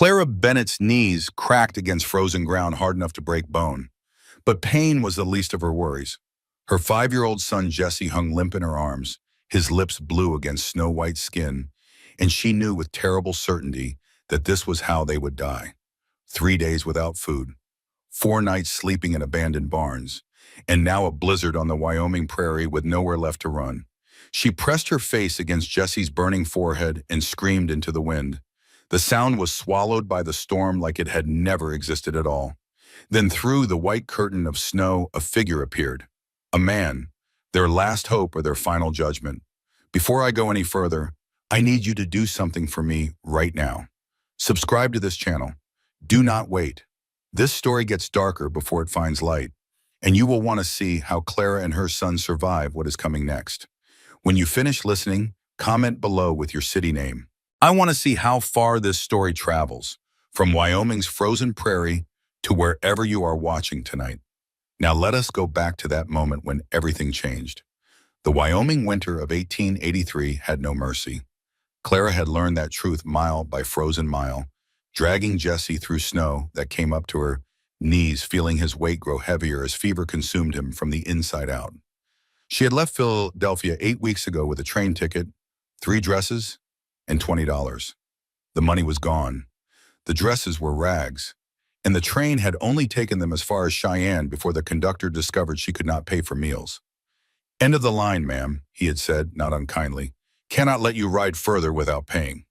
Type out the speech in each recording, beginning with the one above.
Clara Bennett's knees cracked against frozen ground hard enough to break bone. But pain was the least of her worries. Her 5-year-old son Jesse hung limp in her arms, his lips blue against snow-white skin, and she knew with terrible certainty that this was how they would die. 3 days without food, 4 nights sleeping in abandoned barns, and now a blizzard on the Wyoming prairie with nowhere left to run. She pressed her face against Jesse's burning forehead and screamed into the wind. The sound was swallowed by the storm like it had never existed at all. Then through the white curtain of snow, a figure appeared. A man, their last hope or their final judgment. Before I go any further, I need you to do something for me right now. Subscribe to this channel. Do not wait. This story gets darker before it finds light, and you will want to see how Clara and her son survive what is coming next. When you finish listening, comment below with your city name. I want to see how far this story travels, from Wyoming's frozen prairie to wherever you are watching tonight. Now let us go back to that moment when everything changed. The Wyoming winter of 1883 had no mercy. Clara had learned that truth mile by frozen mile, dragging Jesse through snow that came up to her knees, feeling his weight grow heavier as fever consumed him from the inside out. She had left Philadelphia 8 weeks ago with a train ticket, 3 dresses, and $20. The money was gone. The dresses were rags, and the train had only taken them as far as Cheyenne before the conductor discovered she could not pay for meals. "End of the line, ma'am," he had said, not unkindly. "Cannot let you ride further without paying."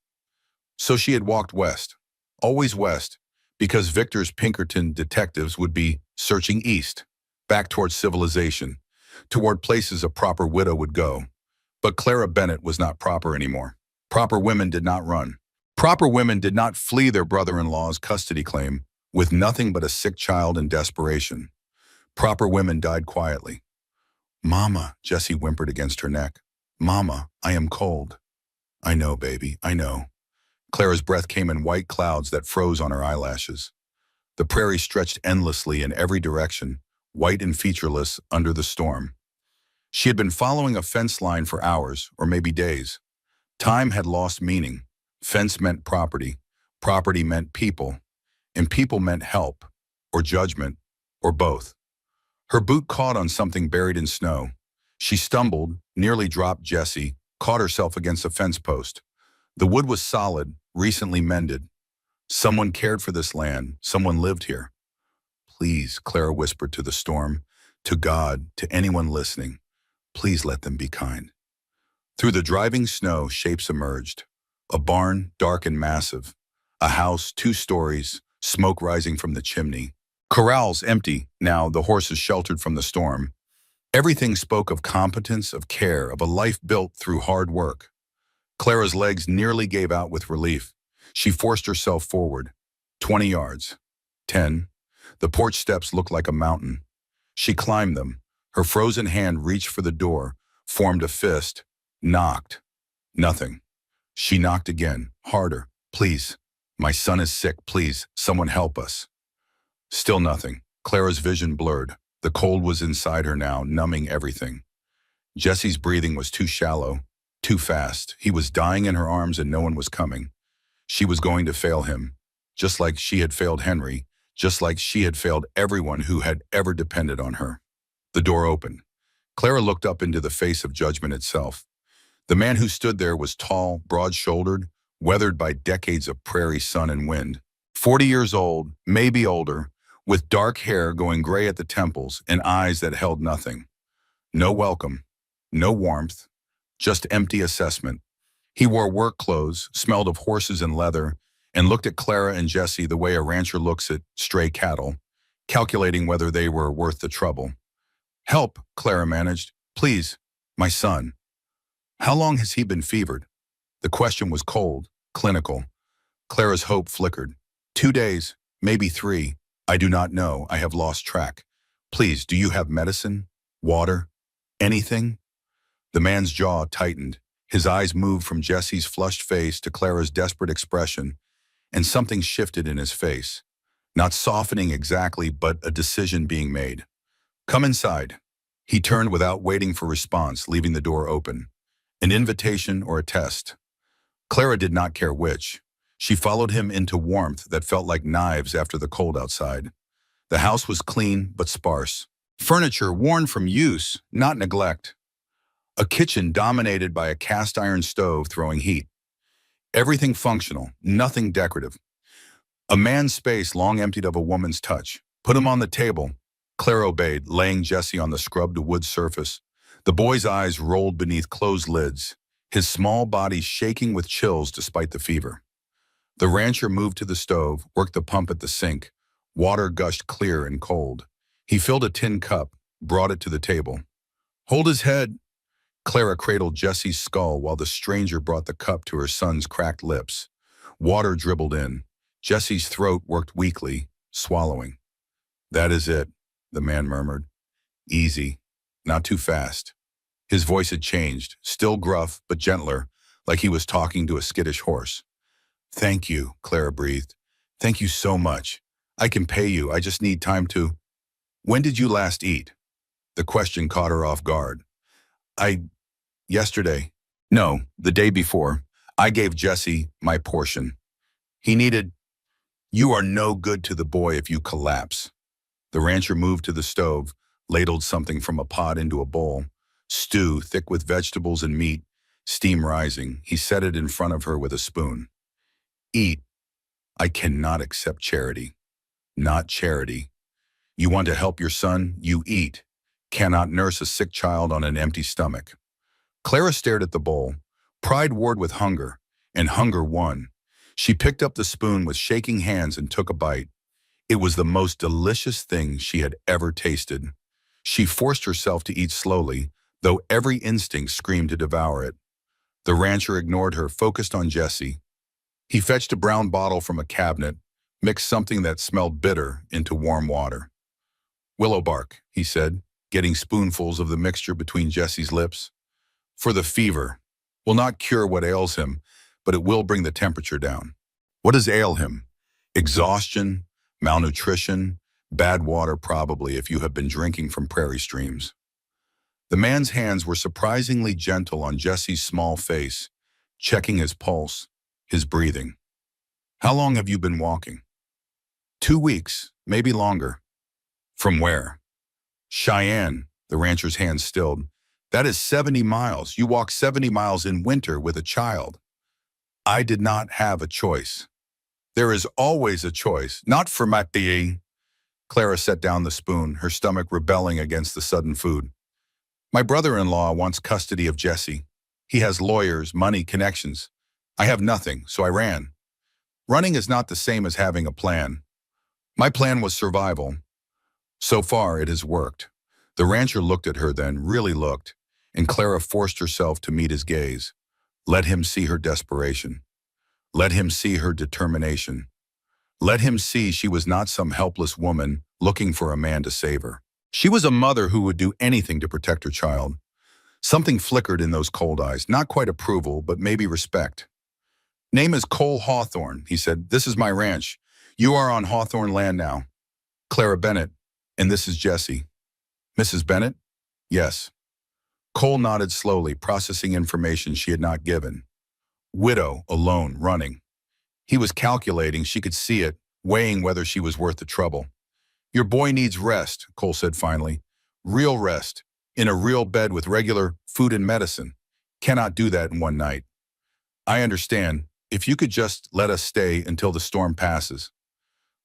So she had walked west, always west, because Victor's Pinkerton detectives would be searching east, back towards civilization, toward places a proper widow would go. But Clara Bennett was not proper anymore. Proper women did not run. Proper women did not flee their brother-in-law's custody claim with nothing but a sick child in desperation. Proper women died quietly. "Mama," Jessie whimpered against her neck. "Mama, I am cold." "I know, baby, I know." Clara's breath came in white clouds that froze on her eyelashes. The prairie stretched endlessly in every direction, white and featureless under the storm. She had been following a fence line for hours, or maybe days. Time had lost meaning. Fence meant property. Property meant people. And people meant help, or judgment, or both. Her boot caught on something buried in snow. She stumbled, nearly dropped Jessie, caught herself against a fence post. The wood was solid, recently mended. Someone cared for this land. Someone lived here. "Please," Clara whispered to the storm, to God, to anyone listening, "please let them be kind." Through the driving snow, shapes emerged. A barn, dark and massive. A house, 2 stories, smoke rising from the chimney. Corrals empty, now, the horses sheltered from the storm. Everything spoke of competence, of care, of a life built through hard work. Clara's legs nearly gave out with relief. She forced herself forward. 20 yards. 10. The porch steps looked like a mountain. She climbed them. Her frozen hand reached for the door, formed a fist, knocked. Nothing. She knocked again, harder. "Please, my son is sick, please, someone help us." Still nothing. Clara's vision blurred. The cold was inside her now, numbing everything. Jesse's breathing was too shallow, too fast. He was dying in her arms and no one was coming. She was going to fail him, just like she had failed Henry, just like she had failed everyone who had ever depended on her. The door opened. Clara looked up into the face of judgment itself. The man who stood there was tall, broad-shouldered, weathered by decades of prairie sun and wind. 40 years old, maybe older, with dark hair going gray at the temples and eyes that held nothing. No welcome, no warmth, just empty assessment. He wore work clothes, smelled of horses and leather, and looked at Clara and Jesse the way a rancher looks at stray cattle, calculating whether they were worth the trouble. "Help," Clara managed. "Please, my son." "How long has he been fevered?" The question was cold, clinical. Clara's hope flickered. 2 days, maybe 3. "I do not know. I have lost track. Please, do you have medicine? Water? Anything?" The man's jaw tightened. His eyes moved from Jesse's flushed face to Clara's desperate expression, and something shifted in his face. Not softening exactly, but a decision being made. "Come inside." He turned without waiting for response, leaving the door open. An invitation or a test? Clara did not care which. She followed him into warmth that felt like knives after the cold outside. The house was clean but sparse. Furniture worn from use, not neglect. A kitchen dominated by a cast iron stove throwing heat. Everything functional, nothing decorative. A man's space long emptied of a woman's touch. Put him on the table. Claire obeyed, laying Jesse on the scrubbed wood surface. The boy's eyes rolled beneath closed lids, his small body shaking with chills despite the fever. The rancher moved to the stove, worked the pump at the sink. Water gushed clear and cold. He filled a tin cup, brought it to the table. Hold his head. Clara cradled Jesse's skull while the stranger brought the cup to her son's cracked lips. Water dribbled in. Jesse's throat worked weakly, swallowing. That is it, the man murmured. Easy, not too fast. His voice had changed, still gruff but gentler, like he was talking to a skittish horse. Thank you, Clara breathed. Thank you so much. I can pay you, I just need time to… When did you last eat? The question caught her off guard. Yesterday. No, the day before. I gave Jesse my portion. He needed… You are no good to the boy if you collapse. The rancher moved to the stove, ladled something from a pot into a bowl. Stew, thick with vegetables and meat, steam rising. He set it in front of her with a spoon. Eat. I cannot accept charity. Not charity. You want to help your son? You eat. Cannot nurse a sick child on an empty stomach. Clara stared at the bowl. Pride warred with hunger, and hunger won. She picked up the spoon with shaking hands and took a bite. It was the most delicious thing she had ever tasted. She forced herself to eat slowly, though every instinct screamed to devour it. The rancher ignored her, focused on Jesse. He fetched a brown bottle from a cabinet, mixed something that smelled bitter into warm water. Willow bark, he said, getting spoonfuls of the mixture between Jesse's lips. For the fever. Will not cure what ails him, but it will bring the temperature down. What does ail him? Exhaustion, malnutrition, bad water probably if you have been drinking from prairie streams. The man's hands were surprisingly gentle on Jesse's small face, checking his pulse, his breathing. How long have you been walking? 2 weeks, maybe longer. From where? Cheyenne, the rancher's hands stilled. That is 70 miles. You walk 70 miles in winter with a child. I did not have a choice. There is always a choice, not for my being. Clara set down the spoon, her stomach rebelling against the sudden food. My brother-in-law wants custody of Jesse. He has lawyers, money, connections. I have nothing, so I ran. Running is not the same as having a plan. My plan was survival. So far, it has worked. The rancher looked at her then, really looked, and Clara forced herself to meet his gaze. Let him see her desperation. Let him see her determination. Let him see she was not some helpless woman looking for a man to save her. She was a mother who would do anything to protect her child. Something flickered in those cold eyes, not quite approval, but maybe respect. Name is Cole Hawthorne, he said. This is my ranch. You are on Hawthorne land now. Clara Bennett, and this is Jesse. Mrs. Bennett? Yes. Cole nodded slowly, processing information she had not given. Widow, alone, running. He was calculating, she could see it, weighing whether she was worth the trouble. Your boy needs rest, Cole said finally. Real rest, in a real bed with regular food and medicine. Cannot do that in one night. I understand. If you could just let us stay until the storm passes.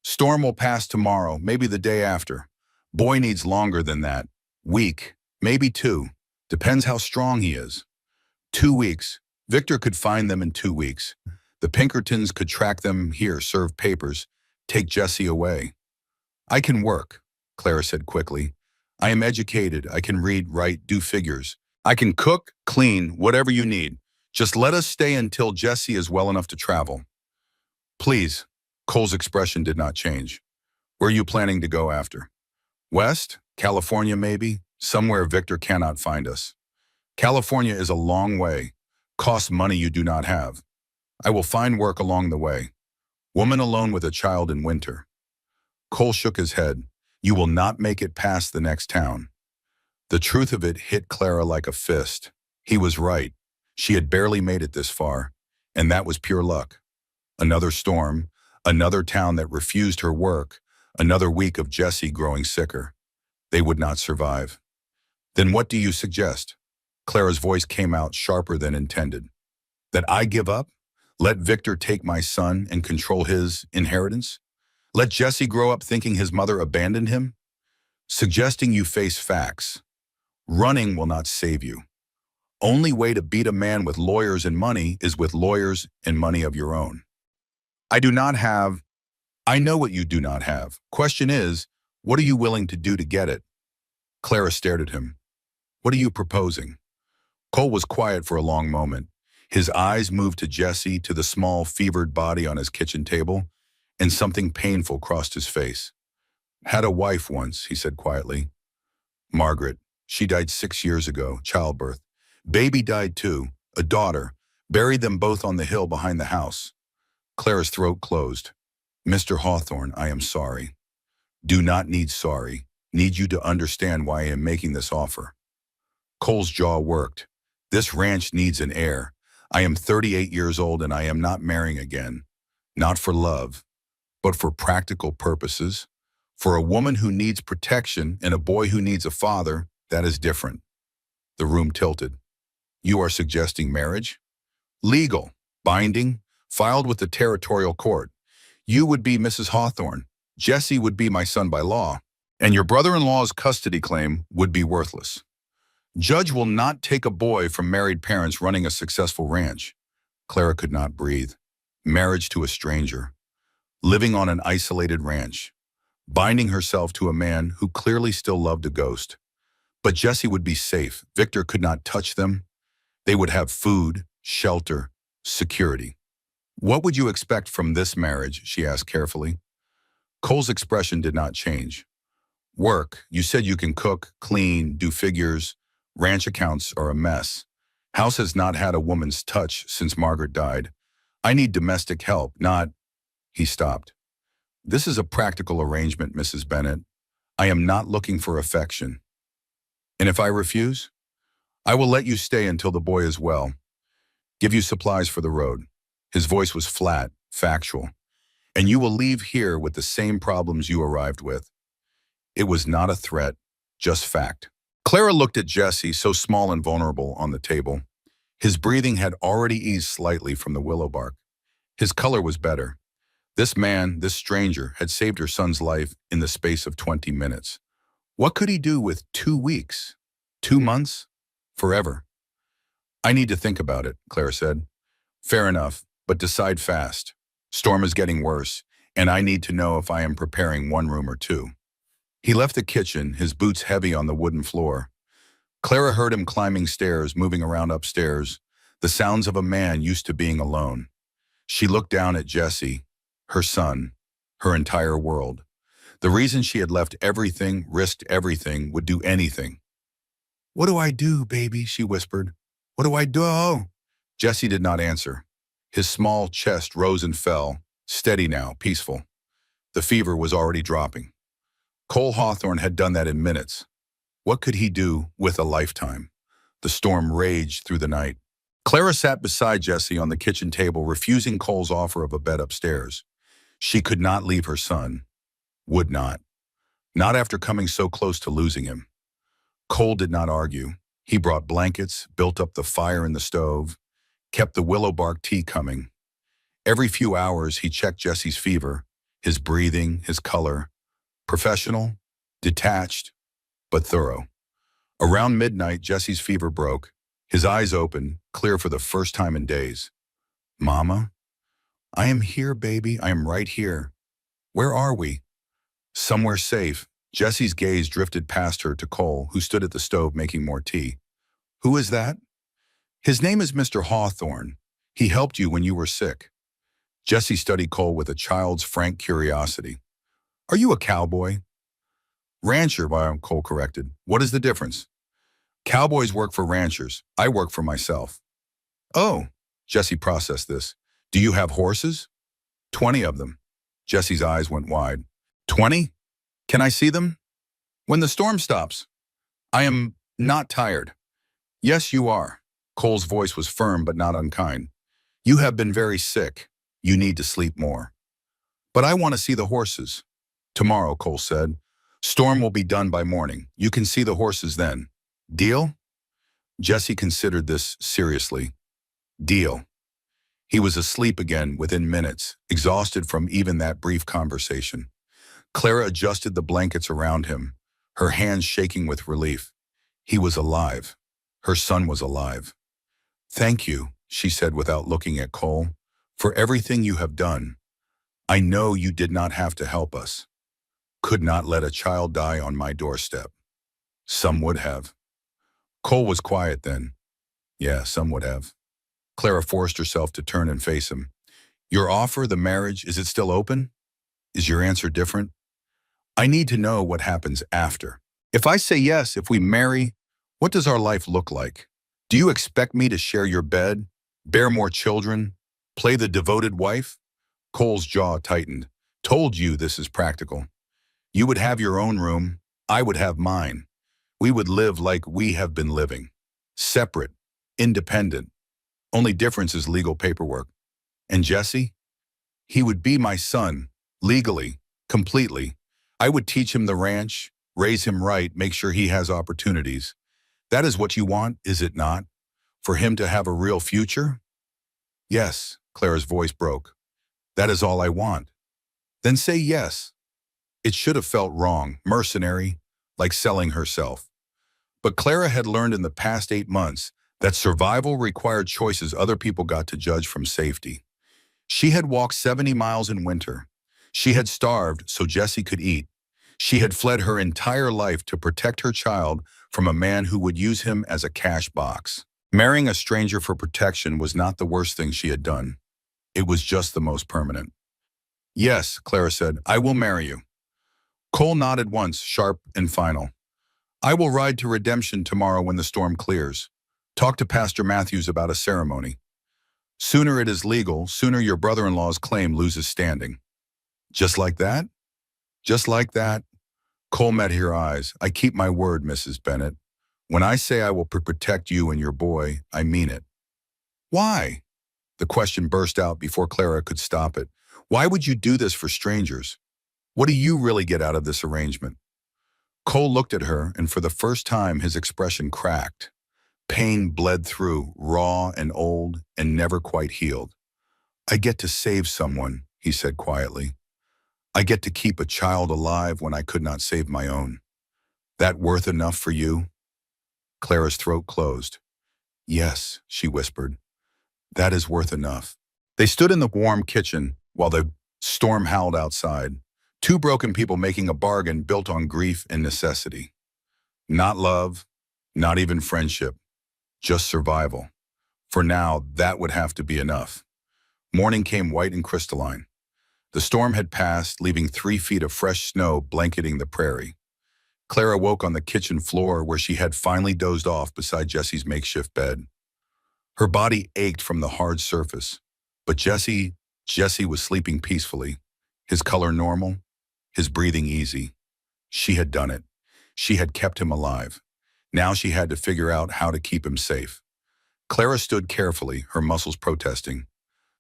Storm will pass tomorrow, maybe the day after. Boy needs longer than that. Week, maybe 2. Depends how strong he is. 2 weeks. Victor could find them in 2 weeks. The Pinkertons could track them here, serve papers, take Jesse away. I can work, Clara said quickly. I am educated. I can read, write, do figures. I can cook, clean, whatever you need. Just let us stay until Jesse is well enough to travel. Please. Cole's expression did not change. Where are you planning to go after? West? California maybe? Somewhere Victor cannot find us. California is a long way. Costs money you do not have. I will find work along the way. Woman alone with a child in winter. Cole shook his head. You will not make it past the next town. The truth of it hit Clara like a fist. He was right. She had barely made it this far, and that was pure luck. Another storm, another town that refused her work, another week of Jesse growing sicker. They would not survive. Then what do you suggest? Clara's voice came out sharper than intended. That I give up? Let Victor take my son and control his inheritance? Let Jesse grow up thinking his mother abandoned him? Suggesting you face facts. Running will not save you. Only way to beat a man with lawyers and money is with lawyers and money of your own. I do not have. I know what you do not have. Question is, what are you willing to do to get it? Clara stared at him. What are you proposing? Cole was quiet for a long moment. His eyes moved to Jesse, to the small, fevered body on his kitchen table, and something painful crossed his face. Had a wife once, he said quietly. Margaret. She died 6 years ago, childbirth. Baby died too, a daughter. Buried them both on the hill behind the house. Clara's throat closed. Mr. Hawthorne, I am sorry. Do not need sorry. Need you to understand why I am making this offer. Cole's jaw worked. This ranch needs an heir. I am 38 years old and I am not marrying again. Not for love, but for practical purposes. For a woman who needs protection and a boy who needs a father, that is different. The room tilted. You are suggesting marriage? Legal, binding, filed with the territorial court. You would be Mrs. Hawthorne. Jesse would be my son by law. And your brother-in-law's custody claim would be worthless. Judge will not take a boy from married parents running a successful ranch. Clara could not breathe. Marriage to a stranger. Living on an isolated ranch. Binding herself to a man who clearly still loved a ghost. But Jesse would be safe. Victor could not touch them. They would have food, shelter, security. What would you expect from this marriage? She asked carefully. Cole's expression did not change. Work. You said you can cook, clean, do figures. Ranch accounts are a mess. House has not had a woman's touch since Margaret died. I need domestic help, not... He stopped. This is a practical arrangement, Mrs. Bennett. I am not looking for affection. And if I refuse? I will let you stay until the boy is well. Give you supplies for the road. His voice was flat, factual. And you will leave here with the same problems you arrived with. It was not a threat, just fact. Clara looked at Jesse, so small and vulnerable, on the table. His breathing had already eased slightly from the willow bark. His color was better. This man, this stranger, had saved her son's life in the space of 20 minutes. What could he do with 2 weeks? 2 months? Forever? I need to think about it, Clara said. Fair enough, but decide fast. Storm is getting worse, and I need to know if I am preparing 1 room or 2. He left the kitchen, his boots heavy on the wooden floor. Clara heard him climbing stairs, moving around upstairs, the sounds of a man used to being alone. She looked down at Jesse, her son, her entire world. The reason she had left everything, risked everything, would do anything. What do I do, baby? She whispered. What do I do? Jesse did not answer. His small chest rose and fell, steady now, peaceful. The fever was already dropping. Cole Hawthorne had done that in minutes. What could he do with a lifetime? The storm raged through the night. Clara sat beside Jesse on the kitchen table, refusing Cole's offer of a bed upstairs. She could not leave her son. Would not. Not after coming so close to losing him. Cole did not argue. He brought blankets, built up the fire in the stove, kept the willow bark tea coming. Every few hours, he checked Jesse's fever, his breathing, his color. Professional, detached, but thorough. Around midnight, Jesse's fever broke. His eyes opened, clear for the first time in days. Mama? I am here, baby. I am right here. Where are we? Somewhere safe. Jesse's gaze drifted past her to Cole, who stood at the stove making more tea. Who is that? His name is Mr. Hawthorne. He helped you when you were sick. Jesse studied Cole with a child's frank curiosity. Are you a cowboy? Rancher, Cole corrected. What is the difference? Cowboys work for ranchers. I work for myself. Oh, Jesse processed this. Do you have horses? 20 of them. Jesse's eyes went wide. 20? Can I see them? When the storm stops. I am not tired. Yes, you are. Cole's voice was firm but not unkind. You have been very sick. You need to sleep more. But I want to see the horses. Tomorrow, Cole said. Storm will be done by morning. You can see the horses then. Deal? Jesse considered this seriously. Deal. He was asleep again within minutes, exhausted from even that brief conversation. Clara adjusted the blankets around him, her hands shaking with relief. He was alive. Her son was alive. Thank you, she said without looking at Cole, for everything you have done. I know you did not have to help us. Could not let a child die on my doorstep. Some would have. Cole was quiet then. Yeah, some would have. Clara forced herself to turn and face him. Your offer, the marriage, is it still open? Is your answer different? I need to know what happens after. If I say yes, if we marry, what does our life look like? Do you expect me to share your bed, bear more children, play the devoted wife? Cole's jaw tightened. Told you this is practical. You would have your own room. I would have mine. We would live like we have been living. Separate, independent. Only difference is legal paperwork. And Jesse? He would be my son, legally, completely. I would teach him the ranch, raise him right, make sure he has opportunities. That is what you want, is it not? For him to have a real future? Yes, Clara's voice broke. That is all I want. Then say yes. It should have felt wrong, mercenary, like selling herself. But Clara had learned in the past 8 months that survival required choices other people got to judge from safety. She had walked 70 miles in winter. She had starved so Jesse could eat. She had fled her entire life to protect her child from a man who would use him as a cash box. Marrying a stranger for protection was not the worst thing she had done. It was just the most permanent. Yes, Clara said, I will marry you. Cole nodded once, sharp and final. I will ride to Redemption tomorrow when the storm clears. Talk to Pastor Matthews about a ceremony. Sooner it is legal, sooner your brother-in-law's claim loses standing. Just like that? Just like that? Cole met her eyes. I keep my word, Mrs. Bennett. When I say I will protect you and your boy, I mean it. Why? The question burst out before Clara could stop it. Why would you do this for strangers? What do you really get out of this arrangement? Cole looked at her, and for the first time his expression cracked. Pain bled through, raw and old, and never quite healed. I get to save someone, he said quietly. I get to keep a child alive when I could not save my own. That worth enough for you? Clara's throat closed. Yes, she whispered. That is worth enough. They stood in the warm kitchen while the storm howled outside. Two broken people making a bargain built on grief and necessity. Not love, not even friendship, just survival. For now, that would have to be enough. Morning came white and crystalline. The storm had passed, leaving 3 feet of fresh snow blanketing the prairie. Clara woke on the kitchen floor where she had finally dozed off beside Jesse's makeshift bed. Her body ached from the hard surface, but Jesse was sleeping peacefully, his color normal, his breathing easy. She had done it. She had kept him alive. Now she had to figure out how to keep him safe. Clara stood carefully, her muscles protesting.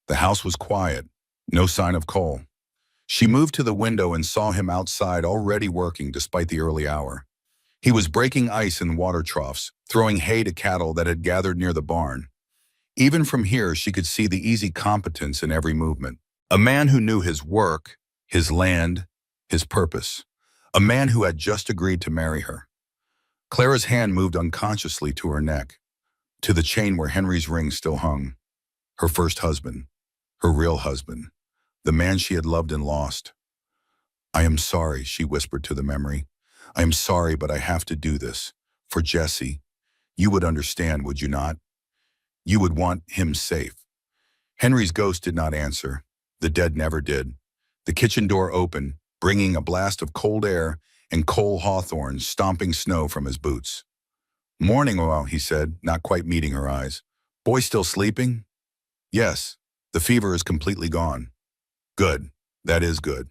The house was quiet, no sign of Cole. She moved to the window and saw him outside already working despite the early hour. He was breaking ice in water troughs, throwing hay to cattle that had gathered near the barn. Even from here, she could see the easy competence in every movement. A man who knew his work, his land, his purpose. A man who had just agreed to marry her. Clara's hand moved unconsciously to her neck, to the chain where Henry's ring still hung. Her first husband, her real husband, the man she had loved and lost. I am sorry, she whispered to the memory. I am sorry, but I have to do this. For Jesse, you would understand, would you not? You would want him safe. Henry's ghost did not answer. The dead never did. The kitchen door opened, bringing a blast of cold air and Cole Hawthorne stomping snow from his boots. Morning, well, he said, not quite meeting her eyes. Boy still sleeping? Yes, the fever is completely gone. Good, that is good.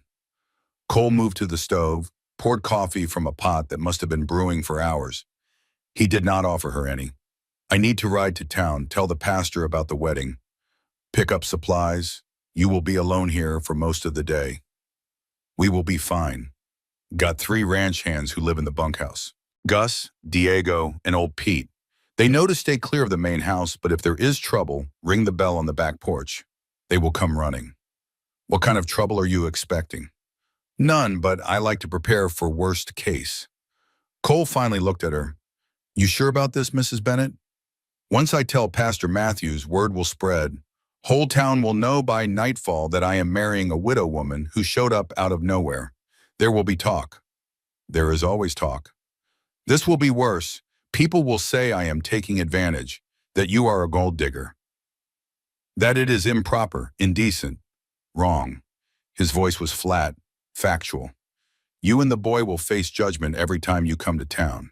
Cole moved to the stove, poured coffee from a pot that must have been brewing for hours. He did not offer her any. I need to ride to town, tell the pastor about the wedding. Pick up supplies. You will be alone here for most of the day. We will be fine. Got 3 ranch hands who live in the bunkhouse. Gus, Diego, and old Pete. They know to stay clear of the main house, but if there is trouble, ring the bell on the back porch. They will come running. What kind of trouble are you expecting? None, but I like to prepare for worst case. Cole finally looked at her. You sure about this, Mrs. Bennett? Once I tell Pastor Matthews, word will spread. Whole town will know by nightfall that I am marrying a widow woman who showed up out of nowhere. There will be talk. There is always talk. This will be worse. People will say I am taking advantage, that you are a gold digger, that it is improper, indecent, wrong. His voice was flat, factual. You and the boy will face judgment every time you come to town.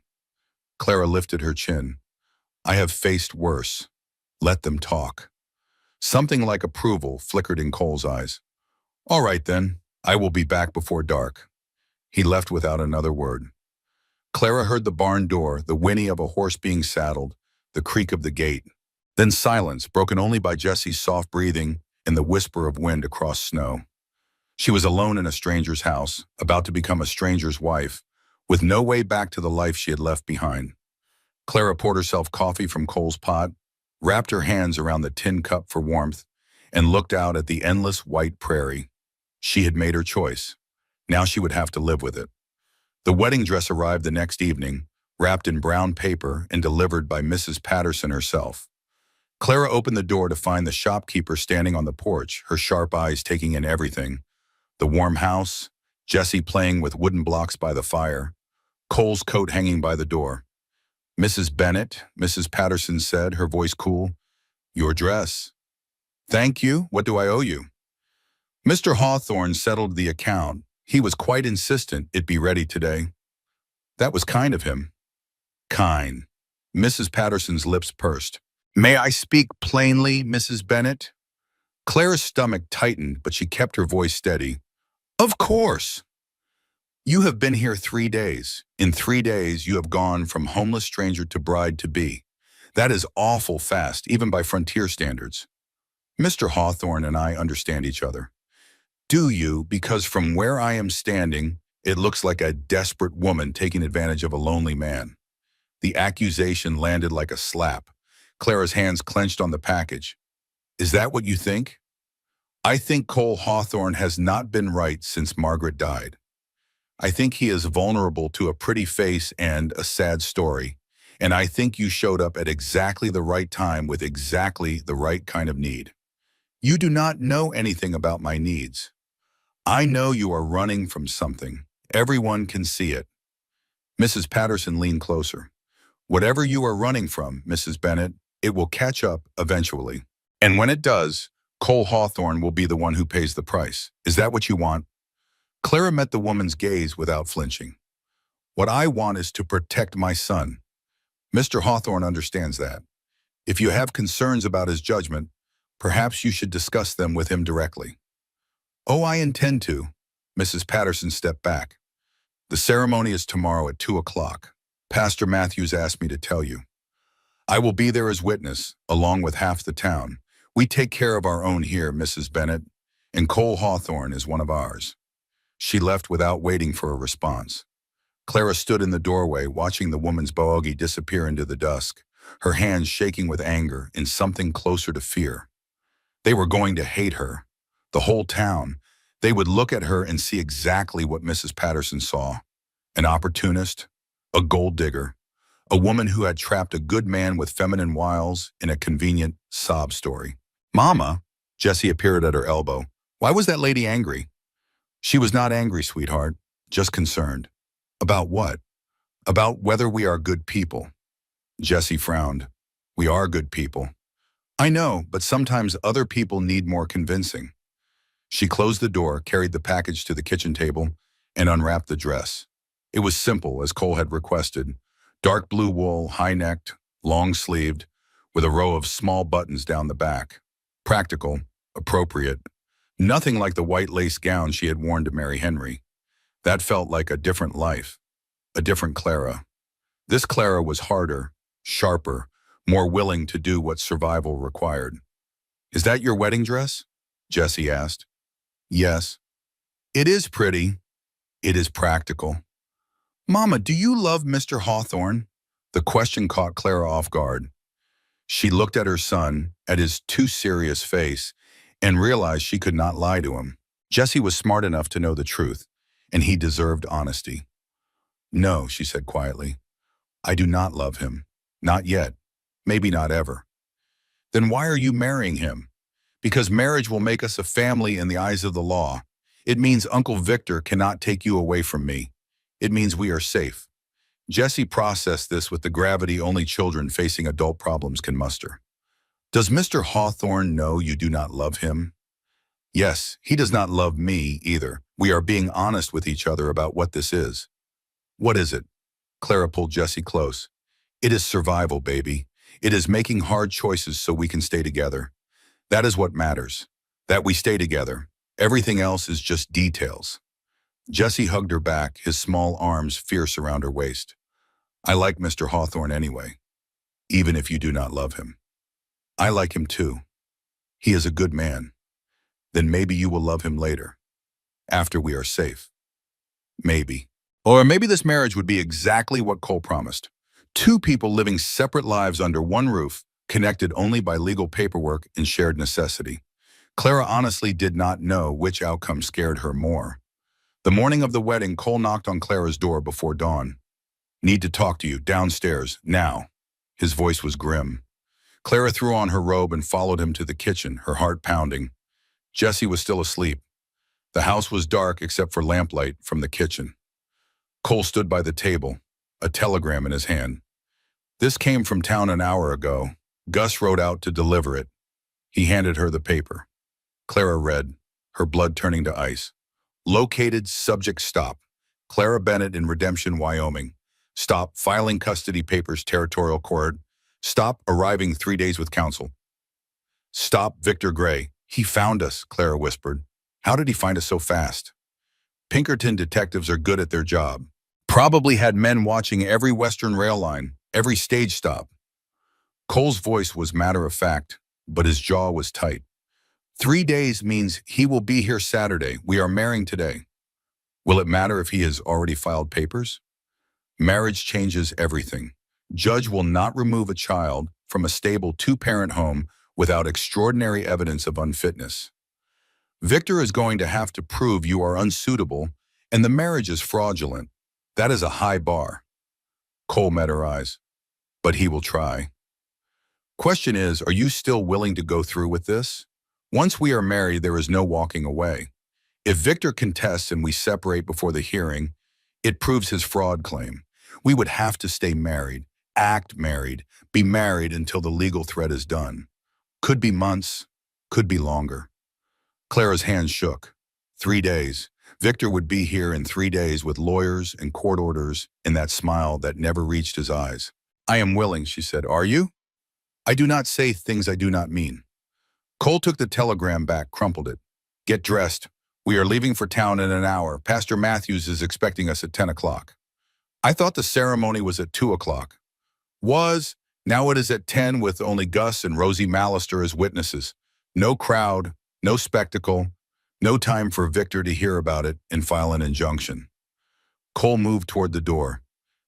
Clara lifted her chin. I have faced worse. Let them talk. Something like approval flickered in Cole's eyes. All right then, I will be back before dark. He left without another word. Clara heard the barn door, the whinny of a horse being saddled, the creak of the gate. Then silence, broken only by Jesse's soft breathing and the whisper of wind across snow. She was alone in a stranger's house, about to become a stranger's wife, with no way back to the life she had left behind. Clara poured herself coffee from Cole's pot, wrapped her hands around the tin cup for warmth, and looked out at the endless white prairie. She had made her choice. Now she would have to live with it. The wedding dress arrived the next evening, wrapped in brown paper and delivered by Mrs. Patterson herself. Clara opened the door to find the shopkeeper standing on the porch, her sharp eyes taking in everything. The warm house, Jesse playing with wooden blocks by the fire, Cole's coat hanging by the door. Mrs. Bennett, Mrs. Patterson said, her voice cool. Your dress. Thank you. What do I owe you? Mr. Hawthorne settled the account. He was quite insistent it be ready today. That was kind of him. Kind. Mrs. Patterson's lips pursed. May I speak plainly, Mrs. Bennett? Clara's stomach tightened, but she kept her voice steady. Of course. You have been here 3 days. In 3 days, you have gone from homeless stranger to bride-to-be. That is awful fast, even by frontier standards. Mr. Hawthorne and I understand each other. Do you? Because from where I am standing, it looks like a desperate woman taking advantage of a lonely man. The accusation landed like a slap. Clara's hands clenched on the package. Is that what you think? I think Cole Hawthorne has not been right since Margaret died. I think he is vulnerable to a pretty face and a sad story, and I think you showed up at exactly the right time with exactly the right kind of need. You do not know anything about my needs. I know you are running from something. Everyone can see it. Mrs. Patterson leaned closer. Whatever you are running from, Mrs. Bennett, it will catch up eventually. And when it does, Cole Hawthorne will be the one who pays the price. Is that what you want? Clara met the woman's gaze without flinching. What I want is to protect my son. Mr. Hawthorne understands that. If you have concerns about his judgment, perhaps you should discuss them with him directly. Oh, I intend to. Mrs. Patterson stepped back. The ceremony is tomorrow at 2 o'clock. Pastor Matthews asked me to tell you. I will be there as witness, along with half the town. We take care of our own here, Mrs. Bennett, and Cole Hawthorne is one of ours. She left without waiting for a response. Clara stood in the doorway, watching the woman's bogie disappear into the dusk, her hands shaking with anger and something closer to fear. They were going to hate her. The whole town. They would look at her and see exactly what Mrs. Patterson saw. An opportunist, a gold digger, a woman who had trapped a good man with feminine wiles in a convenient sob story. Mama, Jessie appeared at her elbow. Why was that lady angry? She was not angry, sweetheart, just concerned. About what? About whether we are good people. Jessie frowned. We are good people. I know, but sometimes other people need more convincing. She closed the door, carried the package to the kitchen table, and unwrapped the dress. It was simple, as Cole had requested. Dark blue wool, high-necked, long-sleeved, with a row of small buttons down the back. Practical, appropriate. Nothing like the white lace gown she had worn to marry Henry. That felt like a different life, a different Clara. This Clara was harder, sharper, more willing to do what survival required. Is that your wedding dress? Jesse asked. Yes. It is pretty. It is practical. Mama, do you love Mr. Hawthorne? The question caught Clara off guard. She looked at her son, at his too serious face, and realized she could not lie to him. Jesse was smart enough to know the truth, and he deserved honesty. No, she said quietly. I do not love him. Not yet. Maybe not ever. Then why are you marrying him? Because marriage will make us a family in the eyes of the law. It means Uncle Victor cannot take you away from me. It means we are safe. Jesse processed this with the gravity only children facing adult problems can muster. Does Mr. Hawthorne know you do not love him? Yes, he does not love me either. We are being honest with each other about what this is. What is it? Clara pulled Jesse close. It is survival, baby. It is making hard choices so we can stay together. That is what matters. That we stay together. Everything else is just details. Jesse hugged her back, his small arms fierce around her waist. I like Mr. Hawthorne anyway, even if you do not love him. I like him too. He is a good man. Then maybe you will love him later, after we are safe. Maybe. Or maybe this marriage would be exactly what Cole promised. Two people living separate lives under one roof, connected only by legal paperwork and shared necessity. Clara honestly did not know which outcome scared her more. The morning of the wedding, Cole knocked on Clara's door before dawn. Need to talk to you, downstairs, now. His voice was grim. Clara threw on her robe and followed him to the kitchen, her heart pounding. Jesse was still asleep. The house was dark except for lamplight from the kitchen. Cole stood by the table, a telegram in his hand. This came from town an hour ago. Gus rode out to deliver it. He handed her the paper. Clara read, her blood turning to ice. Located, subject stop. Clara Bennett in Redemption, Wyoming. Stop filing custody papers, territorial court. Stop arriving 3 days with counsel. Stop Victor Gray. He found us, Clara whispered. How did he find us so fast? Pinkerton detectives are good at their job. Probably had men watching every Western rail line, every stage stop. Cole's voice was matter of fact, but his jaw was tight. 3 days means he will be here Saturday. We are marrying today. Will it matter if he has already filed papers? Marriage changes everything. Judge will not remove a child from a stable two-parent home without extraordinary evidence of unfitness. Victor is going to have to prove you are unsuitable and the marriage is fraudulent. That is a high bar. Cole met her eyes. But he will try. Question is, are you still willing to go through with this? Once we are married, there is no walking away. If Victor contests and we separate before the hearing, it proves his fraud claim. We would have to stay married, act married, be married until the legal threat is done. Could be months, could be longer. Clara's hands shook. 3 days. Victor would be here in 3 days with lawyers and court orders and that smile that never reached his eyes. I am willing, she said. Are you? I do not say things I do not mean. Cole took the telegram back, crumpled it. Get dressed. We are leaving for town in an hour. Pastor Matthews is expecting us at 10 o'clock. I thought the ceremony was at 2 o'clock. Was. Now it is at 10 with only Gus and Rosie Mallister as witnesses. No crowd, no spectacle, no time for Victor to hear about it and file an injunction. Cole moved toward the door.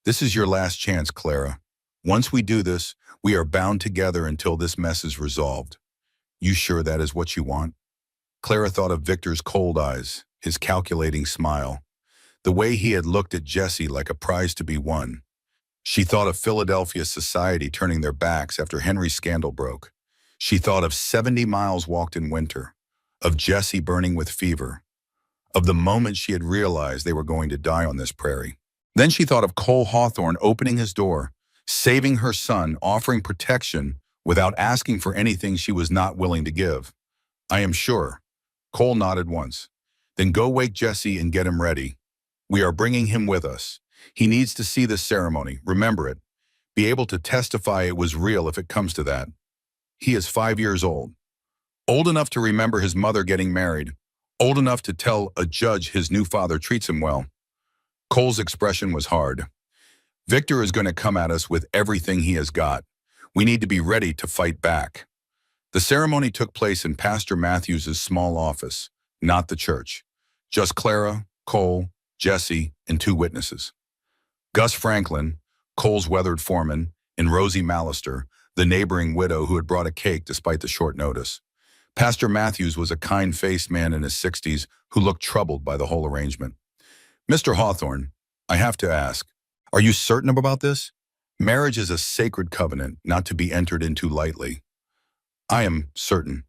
This is your last chance, Clara. Once we do this, we are bound together until this mess is resolved. You sure that is what you want? Clara thought of Victor's cold eyes, his calculating smile, the way he had looked at Jesse like a prize to be won. She thought of Philadelphia society turning their backs after Henry's scandal broke. She thought of 70 miles walked in winter, of Jesse burning with fever, of the moment she had realized they were going to die on this prairie. Then she thought of Cole Hawthorne opening his door, saving her son, offering protection without asking for anything she was not willing to give. I am sure. Cole nodded once. Then go wake Jesse and get him ready. We are bringing him with us. He needs to see this ceremony, remember it, be able to testify it was real if it comes to that. He is 5 years old. Old enough to remember his mother getting married, old enough to tell a judge his new father treats him well. Cole's expression was hard. Victor is going to come at us with everything he has got. We need to be ready to fight back. The ceremony took place in Pastor Matthews's small office, not the church. Just Clara, Cole, Jesse, and two witnesses. Gus Franklin, Cole's weathered foreman, and Rosie Mallister, the neighboring widow who had brought a cake despite the short notice. Pastor Matthews was a kind-faced man in his 60s who looked troubled by the whole arrangement. "Mr. Hawthorne, I have to ask, are you certain about this? Marriage is a sacred covenant, not to be entered into lightly." "I am certain."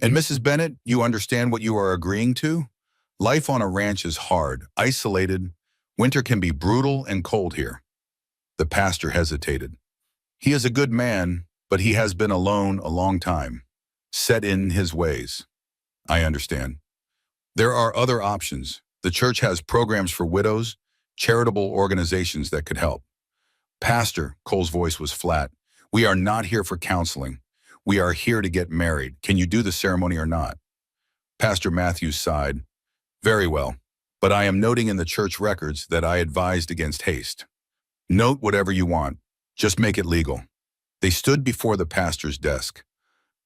"And Mrs. Bennett, you understand what you are agreeing to? Life on a ranch is hard, isolated. Winter can be brutal and cold here." The pastor hesitated. "He is a good man, but he has been alone a long time, set in his ways." "I understand. There are other options. The church has programs for widows, charitable organizations that could help." "Pastor," Cole's voice was flat, "we are not here for counseling. We are here to get married. Can you do the ceremony or not?" Pastor Matthews sighed. "Very well, but I am noting in the church records that I advised against haste." "Note whatever you want. Just make it legal." They stood before the pastor's desk.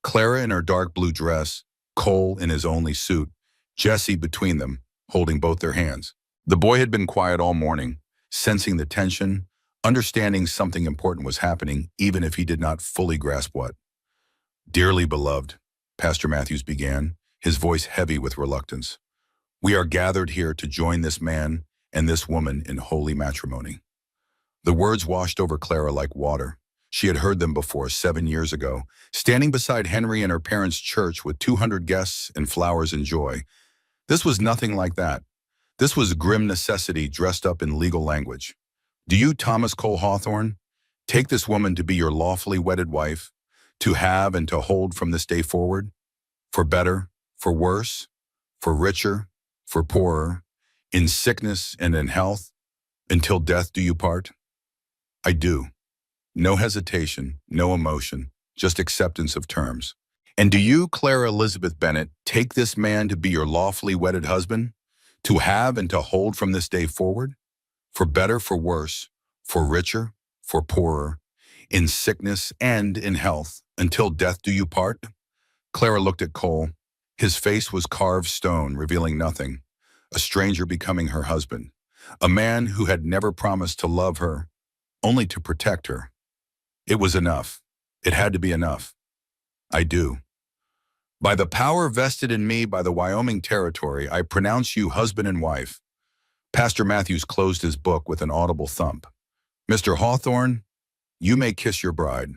Clara in her dark blue dress, Cole in his only suit, Jesse between them, holding both their hands. The boy had been quiet all morning, sensing the tension, understanding something important was happening, even if he did not fully grasp what. "Dearly beloved," Pastor Matthews began, his voice heavy with reluctance, "we are gathered here to join this man and this woman in holy matrimony." The words washed over Clara like water. She had heard them before 7 years ago, standing beside Henry in her parents' church with 200 guests and flowers and joy. This was nothing like that. This was grim necessity dressed up in legal language. "Do you, Thomas Cole Hawthorne, take this woman to be your lawfully wedded wife, to have and to hold from this day forward, for better, for worse, for richer, for poorer, in sickness and in health, until death do you part?" "I do." No hesitation, no emotion, just acceptance of terms. "And do you, Clara Elizabeth Bennett, take this man to be your lawfully wedded husband, to have and to hold from this day forward, for better, for worse, for richer, for poorer, in sickness and in health, until death do you part?" Clara looked at Cole. His face was carved stone, revealing nothing. A stranger becoming her husband. A man who had never promised to love her, only to protect her. It was enough. It had to be enough. "I do. By the power vested in me by the Wyoming Territory, I pronounce you husband and wife." Pastor Matthews closed his book with an audible thump. "Mr. Hawthorne, you may kiss your bride."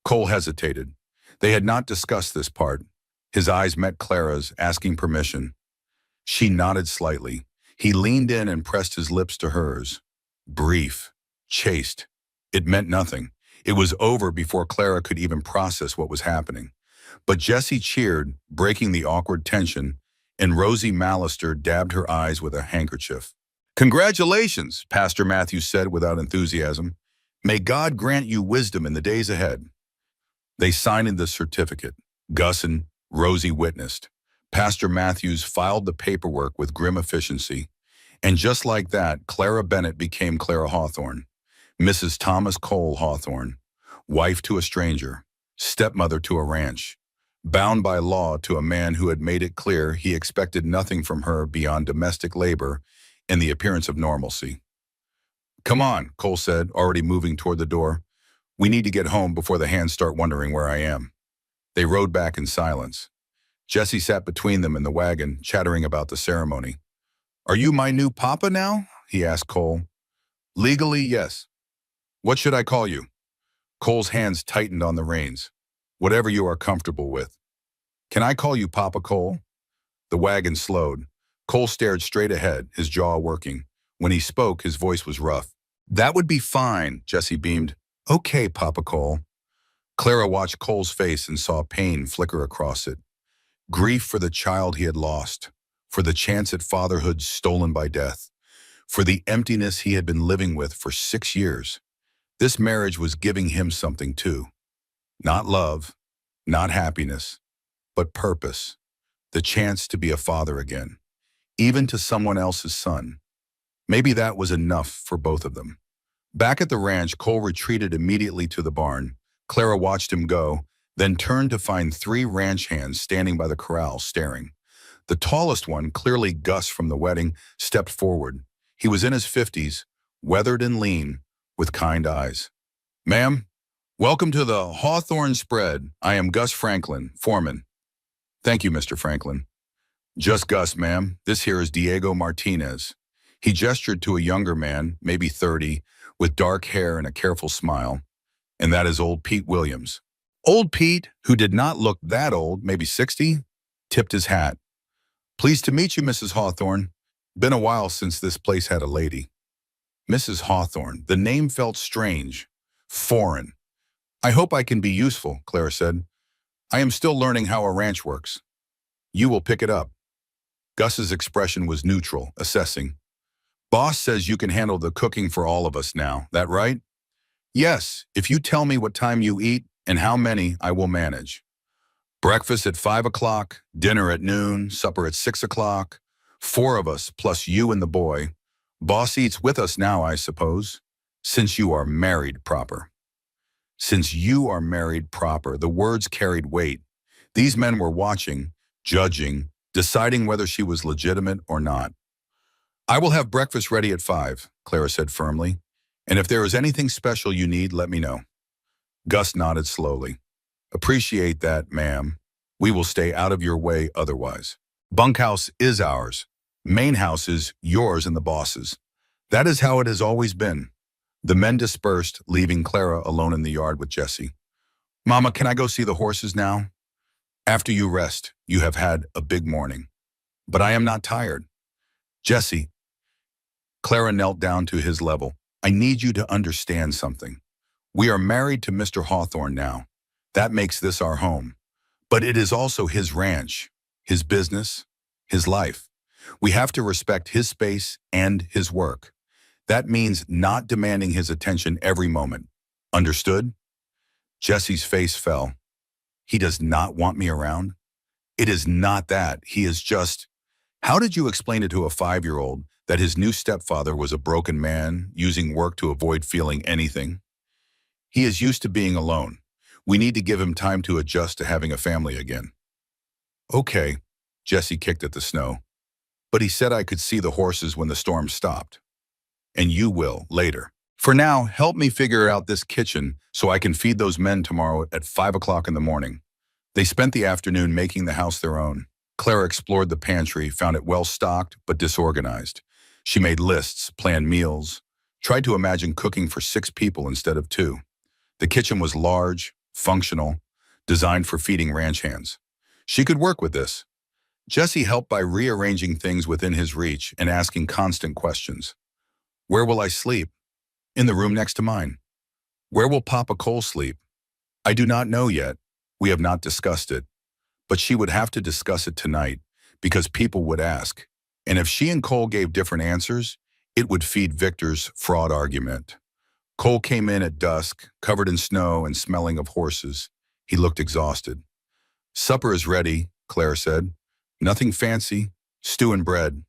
Cole hesitated. They had not discussed this part. His eyes met Clara's, asking permission. She nodded slightly. He leaned in and pressed his lips to hers. Brief, chaste. It meant nothing. It was over before Clara could even process what was happening. But Jesse cheered, breaking the awkward tension, and Rosie Mallister dabbed her eyes with a handkerchief. "Congratulations," Pastor Matthews said without enthusiasm. "May God grant you wisdom in the days ahead." They signed the certificate. Gus and Rosie witnessed. Pastor Matthews filed the paperwork with grim efficiency. And just like that, Clara Bennett became Clara Hawthorne, Mrs. Thomas Cole Hawthorne, wife to a stranger, stepmother to a ranch, bound by law to a man who had made it clear he expected nothing from her beyond domestic labor and the appearance of normalcy. "Come on," Cole said, already moving toward the door. "We need to get home before the hands start wondering where I am." They rode back in silence. Jesse sat between them in the wagon, chattering about the ceremony. "Are you my new papa now?" he asked Cole. "Legally, yes. What should I call you?" Cole's hands tightened on the reins. "Whatever you are comfortable with." "Can I call you Papa Cole?" The wagon slowed. Cole stared straight ahead, his jaw working. When he spoke, his voice was rough. "That would be fine," Jesse beamed. "Okay, Papa Cole." Clara watched Cole's face and saw pain flicker across it. Grief for the child he had lost, for the chance at fatherhood stolen by death, for the emptiness he had been living with for 6 years. This marriage was giving him something too. Not love, not happiness, but purpose. The chance to be a father again, even to someone else's son. Maybe that was enough for both of them. Back at the ranch, Cole retreated immediately to the barn. Clara watched him go, then turned to find three ranch hands standing by the corral staring. The tallest one, clearly Gus from the wedding, stepped forward. He was in his 50s, weathered and lean, with kind eyes. "Ma'am, welcome to the Hawthorne Spread. I am Gus Franklin, foreman." "Thank you, Mr. Franklin." "Just Gus, ma'am. This here is Diego Martinez." He gestured to a younger man, maybe 30, with dark hair and a careful smile. "And that is old Pete Williams." Old Pete, who did not look that old, maybe 60, tipped his hat. "Pleased to meet you, Mrs. Hawthorne. Been a while since this place had a lady." Mrs. Hawthorne. The name felt strange, foreign. "I hope I can be useful," Clara said. "I am still learning how a ranch works." "You will pick it up." Gus's expression was neutral, assessing. "Boss says you can handle the cooking for all of us now, that right?" "Yes, if you tell me what time you eat and how many, I will manage." "Breakfast at 5 o'clock, dinner at noon, supper at 6 o'clock. 4 of us, plus you and the boy. Boss eats with us now, I suppose, since you are married proper." Since you are married proper, the words carried weight. These men were watching, judging, deciding whether she was legitimate or not. "I will have breakfast ready at 5, Clara said firmly. "And if there is anything special you need, let me know." Gus nodded slowly. "Appreciate that, ma'am. We will stay out of your way otherwise. Bunkhouse is ours. Main house is yours and the boss's. That is how it has always been." The men dispersed, leaving Clara alone in the yard with Jesse. "Mama, can I go see the horses now?" "After you rest. You have had a big morning." "But I am not tired." "Jesse." Clara knelt down to his level. "I need you to understand something. We are married to Mr. Hawthorne now. That makes this our home. But it is also his ranch, his business, his life. We have to respect his space and his work. That means not demanding his attention every moment. Understood?" Jesse's face fell. "He does not want me around?" "It is not that. He is just—" "How did you explain it to a 5-year-old that his new stepfather was a broken man, using work to avoid feeling anything?" "He is used to being alone. We need to give him time to adjust to having a family again." "Okay," Jesse kicked at the snow. "But he said I could see the horses when the storm stopped." "And you will, later. For now, help me figure out this kitchen so I can feed those men tomorrow at 5 o'clock in the morning." They spent the afternoon making the house their own. Clara explored the pantry, found it well-stocked but disorganized. She made lists, planned meals, tried to imagine cooking for 6 people instead of 2. The kitchen was large, functional, designed for feeding ranch hands. She could work with this. Jesse helped by rearranging things within his reach and asking constant questions. "Where will I sleep?" "In the room next to mine." "Where will Papa Cole sleep?" "I do not know yet. We have not discussed it." But she would have to discuss it tonight, because people would ask. And if she and Cole gave different answers, it would feed Victor's fraud argument. Cole came in at dusk, covered in snow and smelling of horses. He looked exhausted. "Supper is ready," Claire said. "Nothing fancy, stew and bread."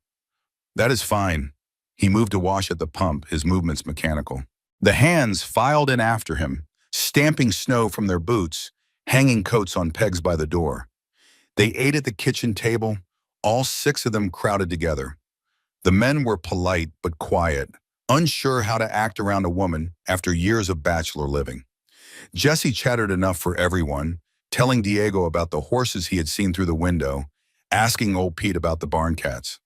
"That is fine." He moved to wash at the pump, his movements mechanical. The hands filed in after him, stamping snow from their boots, hanging coats on pegs by the door. They ate at the kitchen table, all 6 of them crowded together. The men were polite but quiet, unsure how to act around a woman after years of bachelor living. Jesse chattered enough for everyone, telling Diego about the horses he had seen through the window, asking old Pete about the barn cats.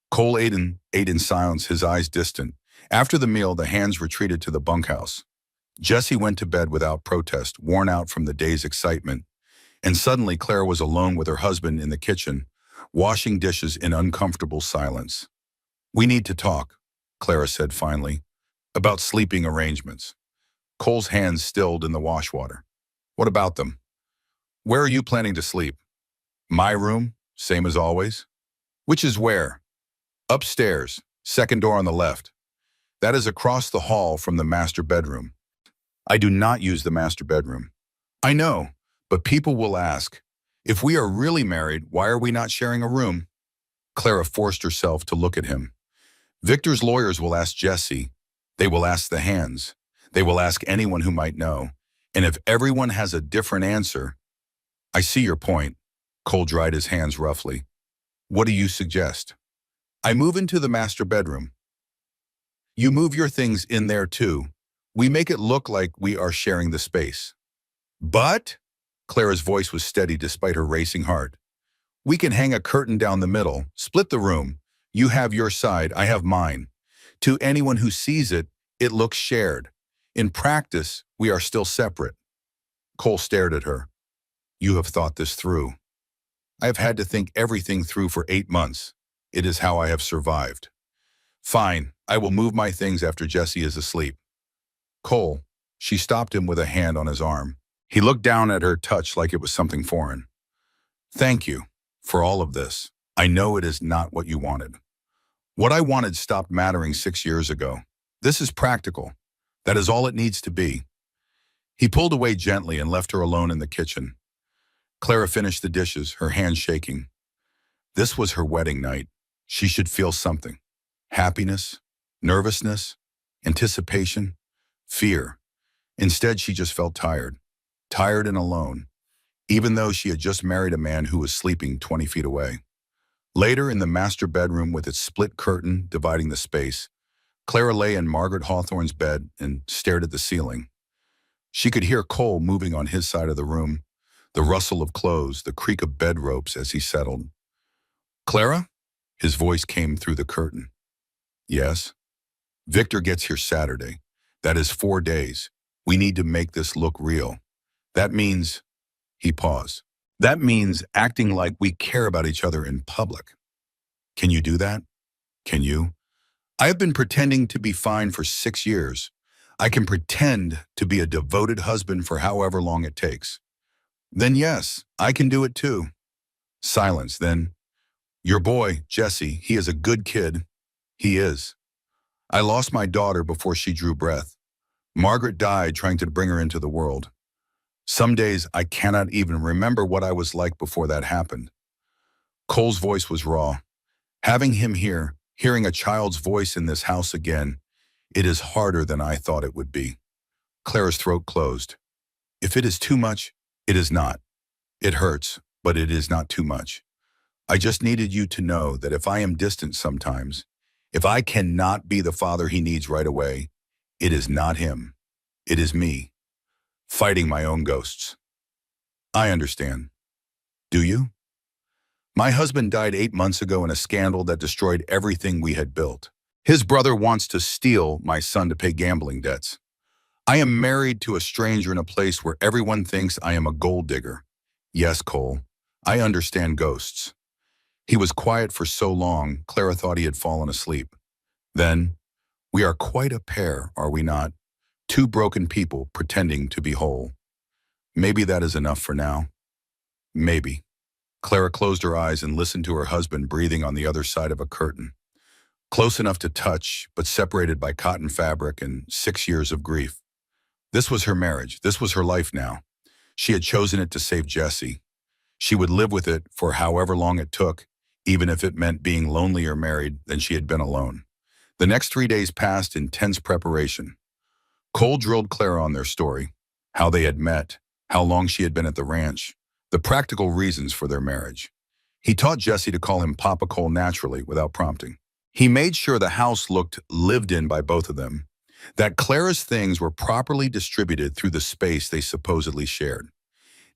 Cole ate in silence, his eyes distant. After the meal, the hands retreated to the bunkhouse. Jesse went to bed without protest, worn out from the day's excitement. And suddenly Claire was alone with her husband in the kitchen, washing dishes in uncomfortable silence. "We need to talk," Clara said finally, "about sleeping arrangements." Cole's hands stilled in the wash water. "What about them?" "Where are you planning to sleep?" "My room, same as always." "Which is where?" "Upstairs, second door on the left. That is across the hall from the master bedroom." "I do not use the master bedroom." "I know, but people will ask, if we are really married, why are we not sharing a room?" Clara forced herself to look at him. "Victor's lawyers will ask Jesse. They will ask the hands. They will ask anyone who might know. And if everyone has a different answer, I see your point. Cole dried his hands roughly. What do you suggest? I move into the master bedroom. You move your things in there too. We make it look like we are sharing the space. But, Clara's voice was steady despite her racing heart, we can hang a curtain down the middle, split the room. You have your side, I have mine. To anyone who sees it, it looks shared. In practice, we are still separate. Cole stared at her. You have thought this through. I have had to think everything through for 8 months. It is how I have survived. Fine, I will move my things after Jesse is asleep. Cole, she stopped him with a hand on his arm. He looked down at her touch like it was something foreign. Thank you for all of this. I know it is not what you wanted. What I wanted stopped mattering 6 years ago. This is practical. That is all it needs to be. He pulled away gently and left her alone in the kitchen. Clara finished the dishes, her hands shaking. This was her wedding night. She should feel something. Happiness, nervousness, anticipation, fear. Instead, she just felt tired. Tired and alone, even though she had just married a man who was sleeping 20 feet away. Later, in the master bedroom with its split curtain dividing the space, Clara lay in Margaret Hawthorne's bed and stared at the ceiling. She could hear Cole moving on his side of the room, the rustle of clothes, the creak of bed ropes as he settled. Clara? His voice came through the curtain. Yes? Victor gets here Saturday. That is 4 days. We need to make this look real. That means, he paused. That means acting like we care about each other in public. Can you do that? Can you? I have been pretending to be fine for 6 years. I can pretend to be a devoted husband for however long it takes. Then yes, I can do it too. Silence, then. Your boy, Jesse, he is a good kid. He is. I lost my daughter before she drew breath. Margaret died trying to bring her into the world. Some days I cannot even remember what I was like before that happened. Cole's voice was raw. Having him here, hearing a child's voice in this house again, it is harder than I thought it would be. Clara's throat closed. If it is too much, it is not. It hurts, but it is not too much. I just needed you to know that if I am distant sometimes, if I cannot be the father he needs right away, it is not him. It is me, fighting my own ghosts. I understand. Do you? My husband died 8 months ago in a scandal that destroyed everything we had built. His brother wants to steal my son to pay gambling debts. I am married to a stranger in a place where everyone thinks I am a gold digger. Yes, Cole, I understand ghosts. He was quiet for so long, Clara thought he had fallen asleep. Then, we are quite a pair, are we not? 2 broken people pretending to be whole. Maybe that is enough for now. Maybe. Clara closed her eyes and listened to her husband breathing on the other side of a curtain. Close enough to touch, but separated by cotton fabric and 6 years of grief. This was her marriage. This was her life now. She had chosen it to save Jesse. She would live with it for however long it took, even if it meant being lonelier married than she had been alone. The next 3 days passed in tense preparation. Cole drilled Clara on their story, how they had met, how long she had been at the ranch, the practical reasons for their marriage. He taught Jesse to call him Papa Cole naturally without prompting. He made sure the house looked lived in by both of them, that Clara's things were properly distributed through the space they supposedly shared.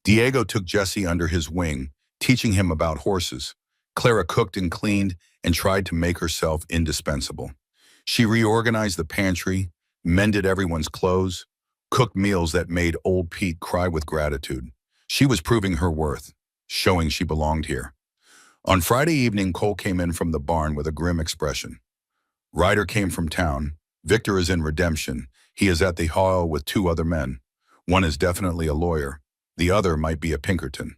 Diego took Jesse under his wing, teaching him about horses. Clara cooked and cleaned and tried to make herself indispensable. She reorganized the pantry, mended everyone's clothes, cooked meals that made old Pete cry with gratitude. She was proving her worth, showing she belonged here. On Friday evening, Cole came in from the barn with a grim expression. Ryder came from town. Victor is in redemption. He is at the hall with 2 other men. One is definitely a lawyer. The other might be a Pinkerton.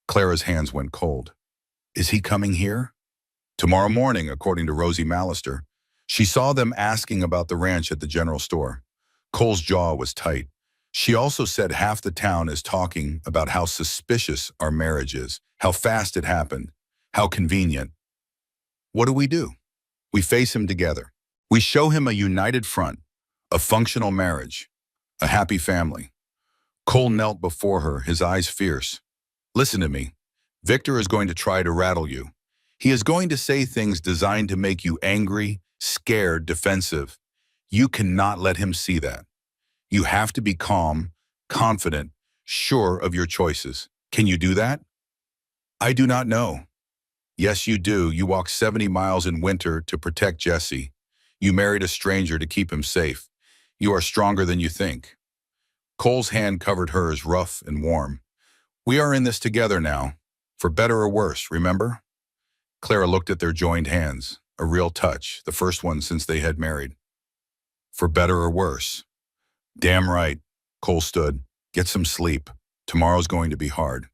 Clara's hands went cold. Is he coming here? Tomorrow morning, according to Rosie Mallister. She saw them asking about the ranch at the general store. Cole's jaw was tight. She also said half the town is talking about how suspicious our marriage is, how fast it happened, how convenient. What do? We face him together. We show him a united front, a functional marriage, a happy family. Cole knelt before her, his eyes fierce. Listen to me. Victor is going to try to rattle you. He is going to say things designed to make you angry, scared, defensive. You cannot let him see that. You have to be calm, confident, sure of your choices. Can you do that? I do not know. Yes, you do. You walked 70 miles in winter to protect Jesse. You married a stranger to keep him safe. You are stronger than you think. Cole's hand covered hers, rough and warm. We are in this together now, for better or worse, remember? Clara looked at their joined hands, a real touch, the first one since they had married. For better or worse. Damn right, Cole stood. Get some sleep. Tomorrow's going to be hard.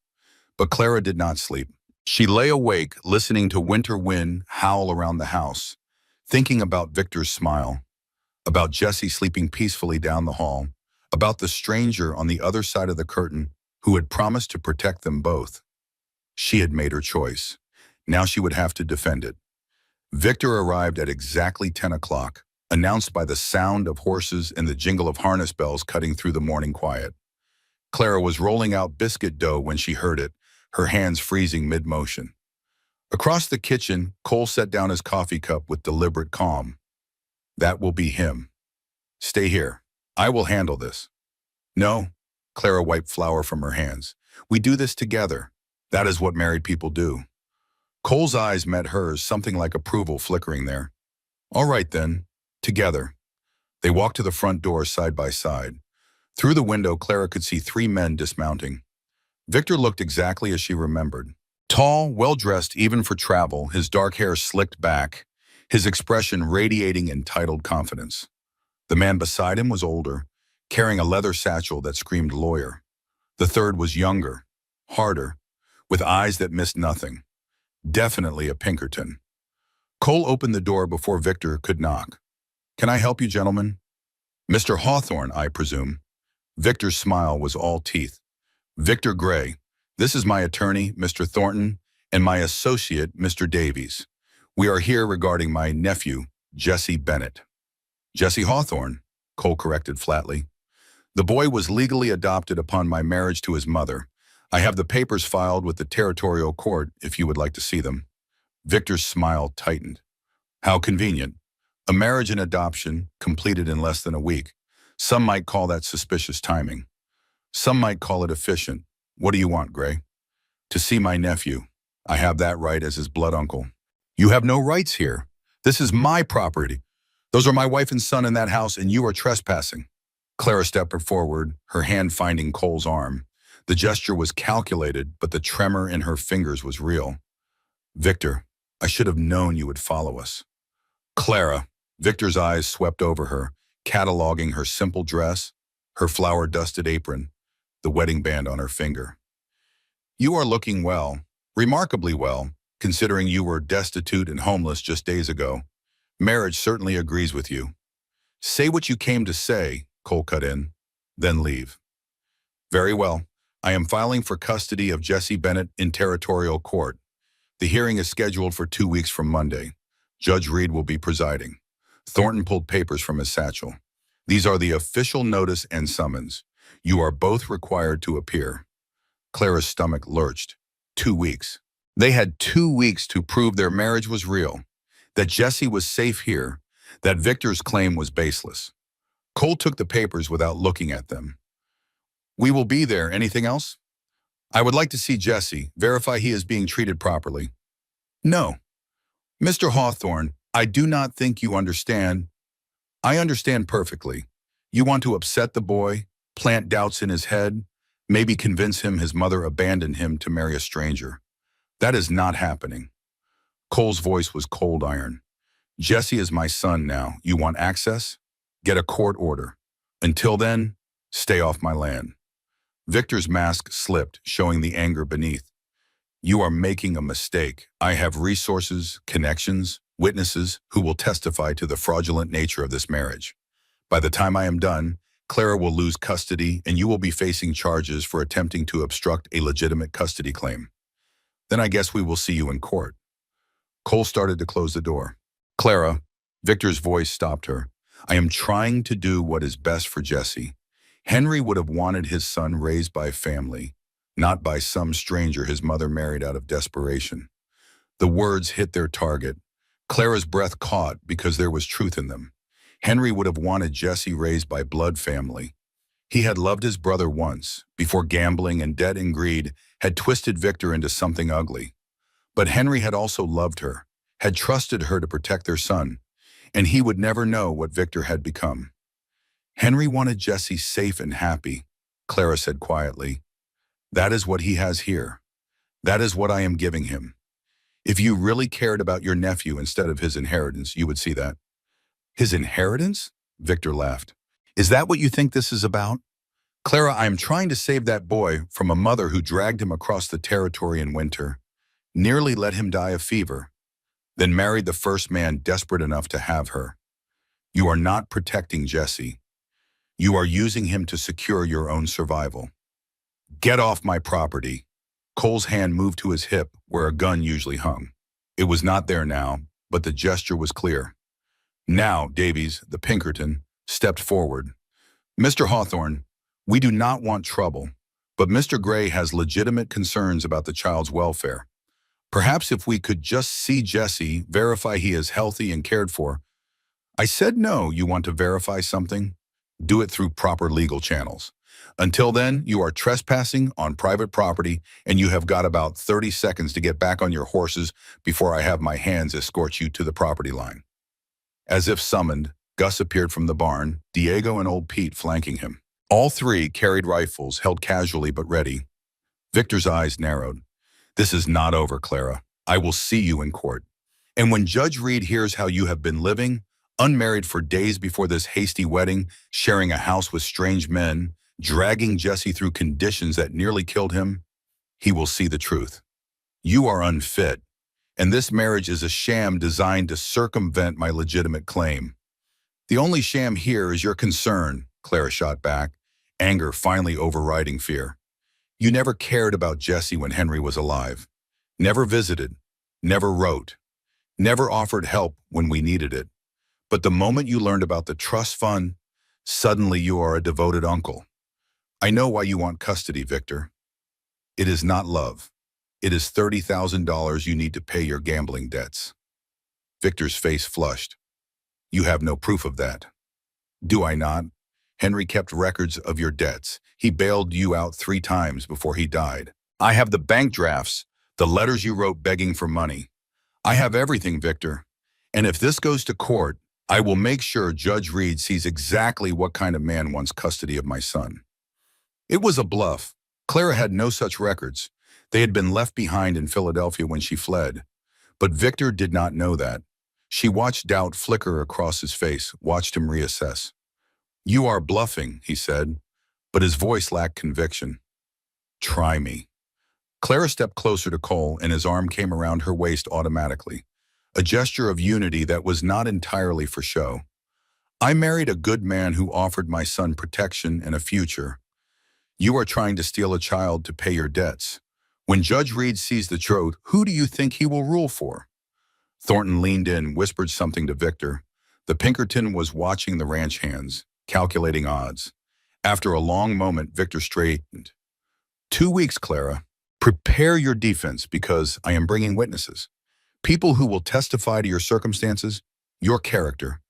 But Clara did not sleep. She lay awake, listening to winter wind howl around the house, thinking about Victor's smile, about Jesse sleeping peacefully down the hall, about the stranger on the other side of the curtain who had promised to protect them both. She had made her choice. Now she would have to defend it. Victor arrived at exactly 10 o'clock, announced by the sound of horses and the jingle of harness bells cutting through the morning quiet. Clara was rolling out biscuit dough when she heard it, her hands freezing mid-motion. Across the kitchen, Cole set down his coffee cup with deliberate calm. That will be him. Stay here. I will handle this. No, Clara wiped flour from her hands. We do this together. That is what married people do. Cole's eyes met hers, something like approval flickering there. All right then, together. They walked to the front door side by side. Through the window, Clara could see 3 men dismounting. Victor looked exactly as she remembered. Tall, well-dressed even for travel, his dark hair slicked back, his expression radiating entitled confidence. The man beside him was older, carrying a leather satchel that screamed lawyer. The third was younger, harder, with eyes that missed nothing. Definitely a Pinkerton. Cole opened the door before Victor could knock. Can I help you, gentlemen? Mr. Hawthorne, I presume. Victor's smile was all teeth. Victor Gray, this is my attorney, Mr. Thornton, and my associate, Mr. Davies. We are here regarding my nephew, Jesse Bennett. Jesse Hawthorne, Cole corrected flatly. The boy was legally adopted upon my marriage to his mother. I have the papers filed with the territorial court if you would like to see them. Victor's smile tightened. How convenient. A marriage and adoption completed in less than a week. Some might call that suspicious timing. Some might call it efficient. What do you want, Gray? To see my nephew. I have that right as his blood uncle. You have no rights here. This is my property. Those are my wife and son in that house, and you are trespassing. Clara stepped forward, her hand finding Cole's arm. The gesture was calculated, but the tremor in her fingers was real. Victor, I should have known you would follow us. Clara, Victor's eyes swept over her, cataloging her simple dress, her flour-dusted apron, the wedding band on her finger. You are looking well, remarkably well, considering you were destitute and homeless just days ago. Marriage certainly agrees with you. Say what you came to say, Cole cut in, then leave. Very well. I am filing for custody of Jesse Bennett in territorial court. The hearing is scheduled for 2 weeks from Monday. Judge Reed will be presiding. Thornton pulled papers from his satchel. These are the official notice and summons. You are both required to appear. Clara's stomach lurched. 2 weeks. They had 2 weeks to prove their marriage was real, that Jesse was safe here, that Victor's claim was baseless. Cole took the papers without looking at them. We will be there. Anything else? I would like to see Jesse, verify he is being treated properly. No. Mr. Hawthorne, I do not think you understand. I understand perfectly. You want to upset the boy, plant doubts in his head, maybe convince him his mother abandoned him to marry a stranger. That is not happening. Cole's voice was cold iron. Jesse is my son now. You want access? Get a court order. Until then, stay off my land. Victor's mask slipped, showing the anger beneath. You are making a mistake. I have resources, connections, witnesses who will testify to the fraudulent nature of this marriage. By the time I am done, Clara will lose custody and you will be facing charges for attempting to obstruct a legitimate custody claim. Then I guess we will see you in court. Cole started to close the door. Clara, Victor's voice stopped her. I am trying to do what is best for Jesse. Henry would have wanted his son raised by family, not by some stranger his mother married out of desperation. The words hit their target. Clara's breath caught because there was truth in them. Henry would have wanted Jesse raised by blood family. He had loved his brother once, before gambling and debt and greed had twisted Victor into something ugly. But Henry had also loved her, had trusted her to protect their son, and he would never know what Victor had become. Henry wanted Jesse safe and happy, Clara said quietly. That is what he has here. That is what I am giving him. If you really cared about your nephew instead of his inheritance, you would see that. His inheritance? Victor laughed. Is that what you think this is about? Clara, I am trying to save that boy from a mother who dragged him across the territory in winter, nearly let him die of fever, then married the first man desperate enough to have her. You are not protecting Jesse. You are using him to secure your own survival. Get off my property. Cole's hand moved to his hip where a gun usually hung. It was not there now, but the gesture was clear. Now, Davies, the Pinkerton, stepped forward. Mr. Hawthorne, we do not want trouble, but Mr. Gray has legitimate concerns about the child's welfare. Perhaps if we could just see Jesse, verify he is healthy and cared for. I said no, you want to verify something? Do it through proper legal channels. Until then, you are trespassing on private property, and you have got about 30 seconds to get back on your horses before I have my hands escort you to the property line. As if summoned, Gus appeared from the barn, Diego and old Pete flanking him. All three carried rifles, held casually but ready. Victor's eyes narrowed. This is not over, Clara. I will see you in court. And when Judge Reed hears how you have been living, unmarried for days before this hasty wedding, sharing a house with strange men, dragging Jesse through conditions that nearly killed him, he will see the truth. You are unfit, and this marriage is a sham designed to circumvent my legitimate claim. The only sham here is your concern, Clara shot back, anger finally overriding fear. You never cared about Jesse when Henry was alive. Never visited, never wrote, never offered help when we needed it. But the moment you learned about the trust fund, suddenly you are a devoted uncle. I know why you want custody, Victor. It is not love. It is $30,000 you need to pay your gambling debts. Victor's face flushed. You have no proof of that. Do I not? Henry kept records of your debts. He bailed you out 3 times before he died. I have the bank drafts, the letters you wrote begging for money. I have everything, Victor. And if this goes to court, I will make sure Judge Reed sees exactly what kind of man wants custody of my son. It was a bluff. Clara had no such records. They had been left behind in Philadelphia when she fled. But Victor did not know that. She watched doubt flicker across his face, watched him reassess. You are bluffing, he said, but his voice lacked conviction. Try me. Clara stepped closer to Cole, and his arm came around her waist automatically, a gesture of unity that was not entirely for show. I married a good man who offered my son protection and a future. You are trying to steal a child to pay your debts. When Judge Reed sees the truth, who do you think he will rule for? Thornton leaned in, whispered something to Victor. The Pinkerton was watching the ranch hands, calculating odds. After a long moment, Victor straightened. 2 weeks, Clara. Prepare your defense because I am bringing witnesses. People who will testify to your circumstances, your character,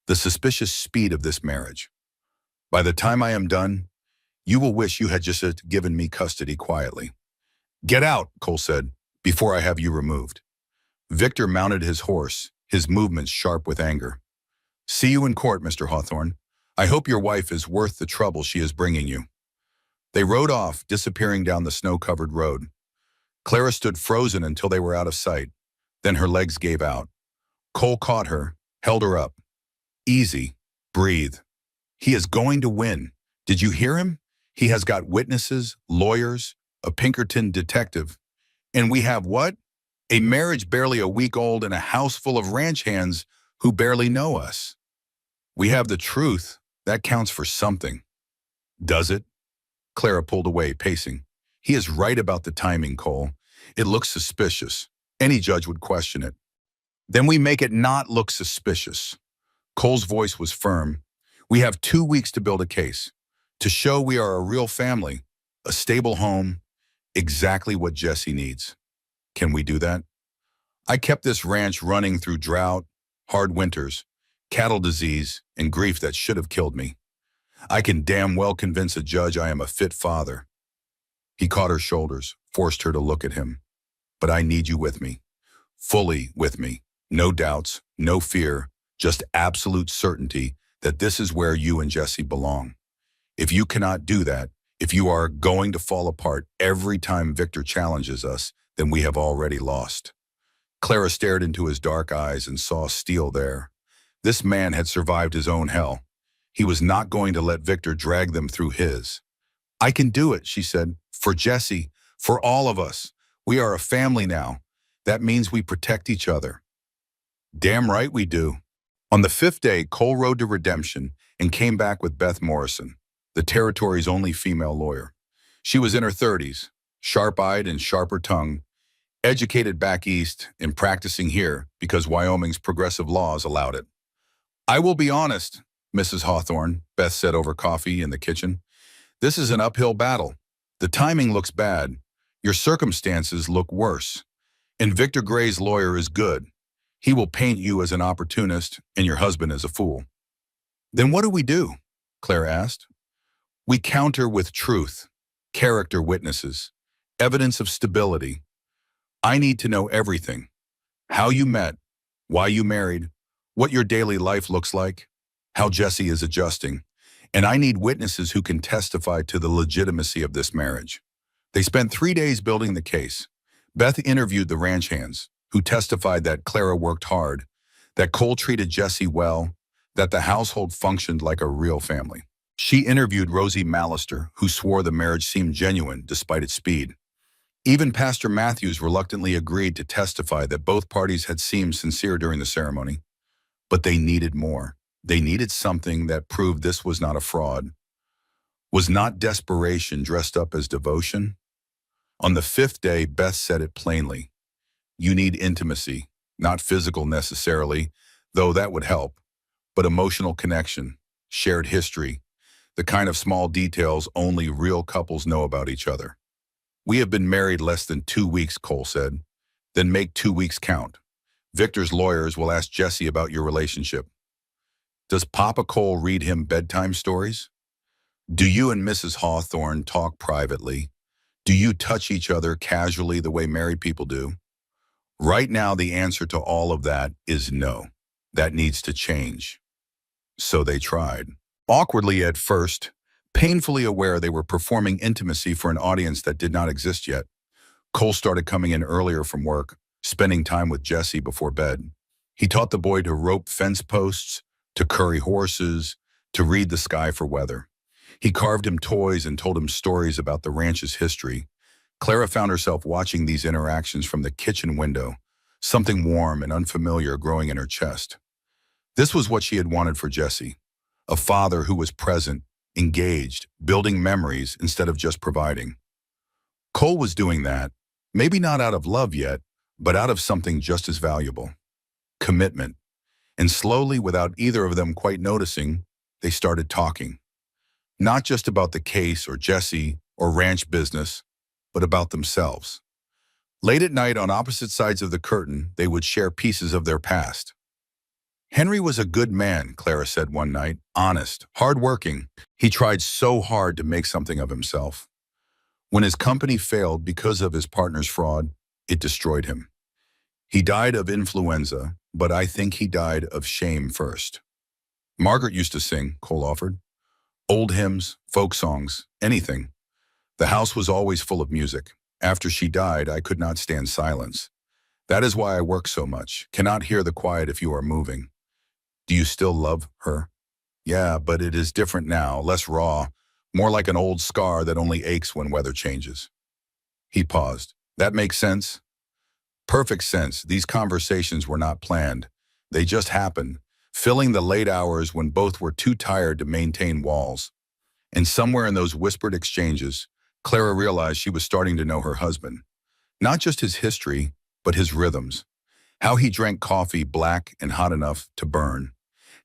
the suspicious speed of this marriage. By the time I am done, you will wish you had just given me custody quietly. Get out, Cole said, before I have you removed. Victor mounted his horse, his movements sharp with anger. See you in court, Mr. Hawthorne. I hope your wife is worth the trouble she is bringing you. They rode off, disappearing down the snow-covered road. Clara stood frozen until they were out of sight. Then her legs gave out. Cole caught her, held her up. Easy. Breathe. He is going to win. Did you hear him? He has got witnesses, lawyers, a Pinkerton detective. And we have what? A marriage barely a week old and a house full of ranch hands who barely know us. We have the truth. That counts for something. Does it? Clara pulled away, pacing. He is right about the timing, Cole. It looks suspicious. Any judge would question it. Then we make it not look suspicious. Cole's voice was firm. We have 2 weeks to build a case, to show we are a real family, a stable home, Exactly what Jesse needs. Can we do that? I kept this ranch running through drought, hard winters, cattle disease, and grief that should have killed me. I can damn well convince a judge I am a fit father. He caught her shoulders, forced her to look at him. But I need you with me. Fully with me. No doubts, no fear, just absolute certainty that this is where you and Jesse belong. If you cannot do that, if you are going to fall apart every time Victor challenges us, then we have already lost. Clara stared into his dark eyes and saw steel there. This man had survived his own hell. He was not going to let Victor drag them through his. I can do it, she said. For Jesse, for all of us. We are a family now. That means we protect each other. Damn right we do. On the fifth day, Cole rode to redemption and came back with Beth Morrison, the territory's only female lawyer. She was in her 30s, sharp-eyed and sharper-tongued, educated back east and practicing here because Wyoming's progressive laws allowed it. I will be honest, Mrs. Hawthorne, Beth said over coffee in the kitchen. This is an uphill battle. The timing looks bad. Your circumstances look worse. And Victor Gray's lawyer is good. He will paint you as an opportunist and your husband as a fool. Then what do we do? Claire asked. We counter with truth, character witnesses, evidence of stability. I need to know everything. How you met, why you married, what your daily life looks like, how Jesse is adjusting, and I need witnesses who can testify to the legitimacy of this marriage. They spent 3 days building the case. Beth interviewed the ranch hands, who testified that Clara worked hard, that Cole treated Jesse well, that the household functioned like a real family. She interviewed Rosie Mallister, who swore the marriage seemed genuine despite its speed. Even Pastor Matthews reluctantly agreed to testify that both parties had seemed sincere during the ceremony. But they needed more. They needed something that proved this was not a fraud. Was not desperation dressed up as devotion? On the fifth day, Beth said it plainly. You need intimacy, not physical necessarily, though that would help, but emotional connection, shared history, the kind of small details only real couples know about each other. We have been married less than 2 weeks, Cole said. Then make 2 weeks count. Victor's lawyers will ask Jesse about your relationship. Does Papa Cole read him bedtime stories? Do you and Mrs. Hawthorne talk privately? Do you touch each other casually the way married people do? Right now, the answer to all of that is no. That needs to change. So they tried. Awkwardly at first, painfully aware they were performing intimacy for an audience that did not exist yet. Cole started coming in earlier from work, spending time with Jesse before bed. He taught the boy to rope fence posts, to curry horses, to read the sky for weather. He carved him toys and told him stories about the ranch's history. Clara found herself watching these interactions from the kitchen window, something warm and unfamiliar growing in her chest. This was what she had wanted for Jesse, a father who was present, engaged, building memories instead of just providing. Cole was doing that, maybe not out of love yet, but out of something just as valuable, commitment. And slowly, without either of them quite noticing, they started talking. Not just about the case or Jesse or ranch business, but about themselves. Late at night, on opposite sides of the curtain, they would share pieces of their past. Henry was a good man, Clara said one night, honest, hardworking. He tried so hard to make something of himself. When his company failed because of his partner's fraud, it destroyed him. He died of influenza, but I think he died of shame first. Margaret used to sing, Cole offered. Old hymns, folk songs, anything. The house was always full of music. After she died, I could not stand silence. That is why I work so much. Cannot hear the quiet if you are moving. Do you still love her? Yeah, but it is different now, less raw, more like an old scar that only aches when weather changes. He paused. That makes sense? Perfect sense. These conversations were not planned. They just happened, filling the late hours when both were too tired to maintain walls. And somewhere in those whispered exchanges, Clara realized she was starting to know her husband. Not just his history, but his rhythms. How he drank coffee black and hot enough to burn.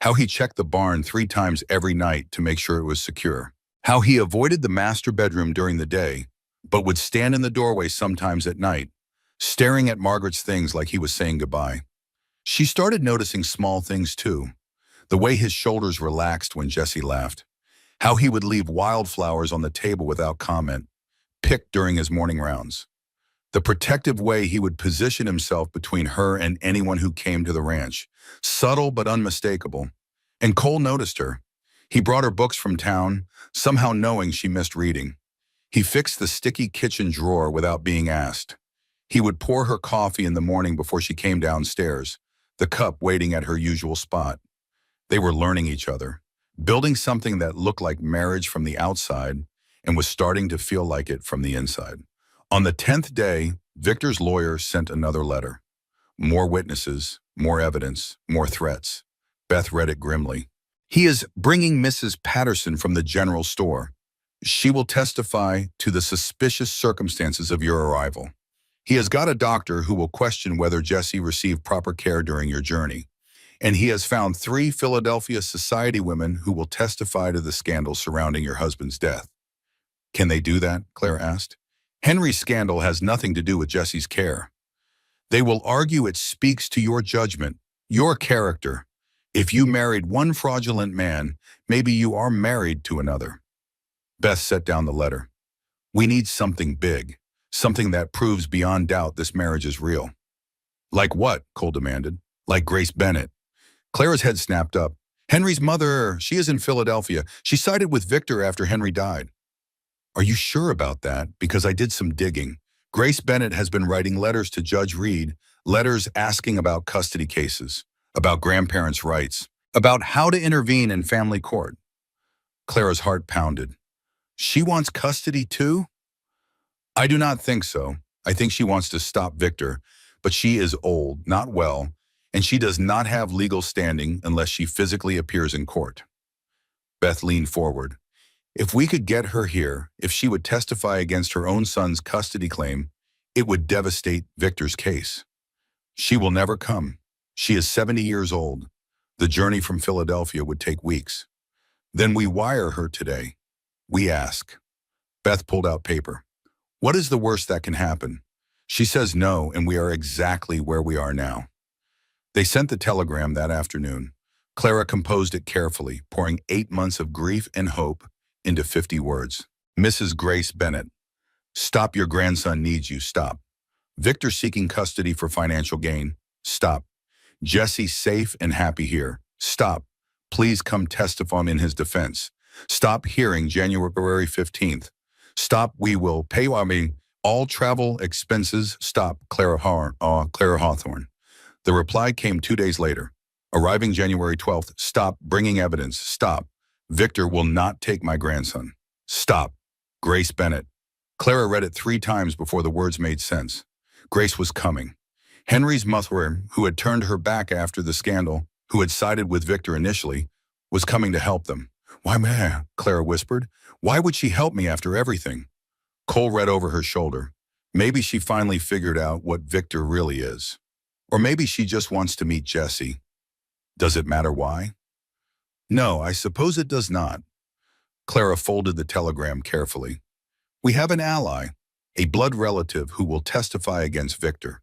How he checked the barn 3 times every night to make sure it was secure. How he avoided the master bedroom during the day, but would stand in the doorway sometimes at night, staring at Margaret's things like he was saying goodbye. She started noticing small things too, the way his shoulders relaxed when Jesse laughed, how he would leave wildflowers on the table without comment, picked during his morning rounds, the protective way he would position himself between her and anyone who came to the ranch, subtle but unmistakable. And Cole noticed her. He brought her books from town, somehow knowing she missed reading. He fixed the sticky kitchen drawer without being asked. He would pour her coffee in the morning before she came downstairs, the cup waiting at her usual spot. They were learning each other, building something that looked like marriage from the outside and was starting to feel like it from the inside. On the 10th day, Victor's lawyer sent another letter. More witnesses, more evidence, more threats. Beth read it grimly. He is bringing Mrs. Patterson from the general store. She will testify to the suspicious circumstances of your arrival. He has got a doctor who will question whether Jesse received proper care during your journey. And he has found 3 Philadelphia society women who will testify to the scandal surrounding your husband's death. Can they do that? Claire asked. Henry's scandal has nothing to do with Jesse's care. They will argue it speaks to your judgment, your character. If you married one fraudulent man, maybe you are married to another. Beth set down the letter. We need something big, something that proves beyond doubt this marriage is real. Like what? Cole demanded. Like Grace Bennett. Clara's head snapped up. Henry's mother, she is in Philadelphia. She sided with Victor after Henry died. Are you sure about that? Because I did some digging. Grace Bennett has been writing letters to Judge Reed, letters asking about custody cases, about grandparents' rights, about how to intervene in family court. Clara's heart pounded. She wants custody too? I do not think so. I think she wants to stop Victor, but she is old, not well, and she does not have legal standing unless she physically appears in court. Beth leaned forward. If we could get her here, if she would testify against her own son's custody claim, it would devastate Victor's case. She will never come. She is 70 years old. The journey from Philadelphia would take weeks. Then we wire her today. We ask. Beth pulled out paper. What is the worst that can happen? She says no, and we are exactly where we are now. They sent the telegram that afternoon. Clara composed it carefully, pouring 8 months of grief and hope into 50 words. Mrs. Grace Bennett, stop. Your grandson needs you. Stop. Victor seeking custody for financial gain. Stop. Jesse safe and happy here. Stop. Please come testify in his defense. Stop hearing January 15th. Stop. We will pay all travel expenses. Stop. Clara Hawthorne. The reply came 2 days later. Arriving January 12th. Stop bringing evidence. Stop. Victor will not take my grandson. Stop. Grace Bennett. Clara read it 3 times before the words made sense. Grace was coming. Henry's mother, who had turned her back after the scandal, who had sided with Victor initially, was coming to help them. Why, man, Clara whispered. Why would she help me after everything? Cole read over her shoulder. Maybe she finally figured out what Victor really is. Or maybe she just wants to meet Jesse. Does it matter why? No, I suppose it does not. Clara folded the telegram carefully. We have an ally, a blood relative who will testify against Victor.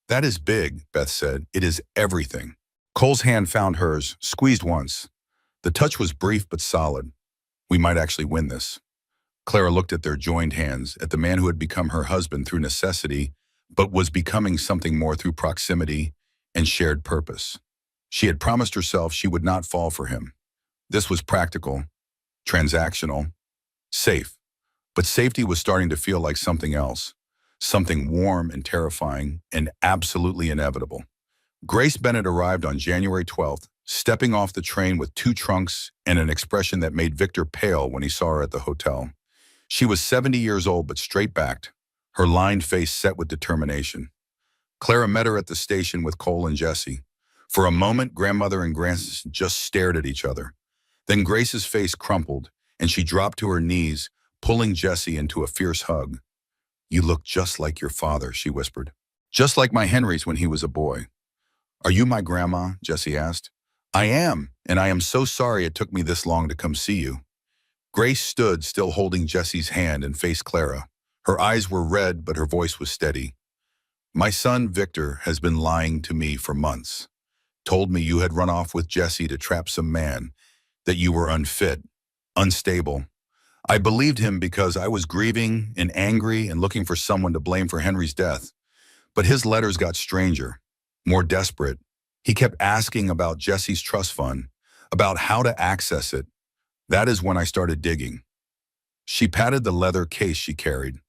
That is big, Beth said. It is everything. Cole's hand found hers, squeezed once. The touch was brief but solid. We might actually win this. Clara looked at their joined hands, at the man who had become her husband through necessity, but was becoming something more through proximity and shared purpose. She had promised herself she would not fall for him. This was practical, transactional, safe. But safety was starting to feel like something else, something warm and terrifying and absolutely inevitable. Grace Bennett arrived on January 12th, stepping off the train with 2 trunks and an expression that made Victor pale when he saw her at the hotel. She was 70 years old but straight-backed, her lined face set with determination. Clara met her at the station with Cole and Jesse. For a moment, grandmother and grandson just stared at each other. Then Grace's face crumpled, and she dropped to her knees, pulling Jesse into a fierce hug. You look just like your father, she whispered. Just like my Henry's when he was a boy. Are you my grandma? Jesse asked. I am, and I am so sorry it took me this long to come see you. Grace stood, still holding Jesse's hand, and faced Clara. Her eyes were red, but her voice was steady. My son, Victor, has been lying to me for months. Told me you had run off with Jesse to trap some man, that you were unfit, unstable. I believed him because I was grieving and angry and looking for someone to blame for Henry's death. But his letters got stranger, more desperate. He kept asking about Jesse's trust fund, about how to access it. That is when I started digging. She patted the leather case she carried.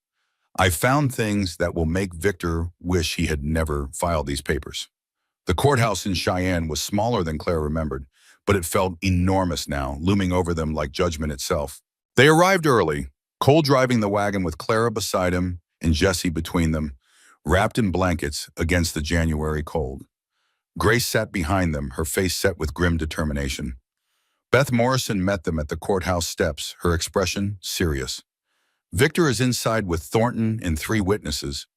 I found things that will make Victor wish he had never filed these papers. The courthouse in Cheyenne was smaller than Claire remembered, but it felt enormous now, looming over them like judgment itself. They arrived early, Cole driving the wagon with Clara beside him and Jesse between them, wrapped in blankets against the January cold. Grace sat behind them, her face set with grim determination. Beth Morrison met them at the courthouse steps, her expression serious. Victor is inside with Thornton and 3 witnesses,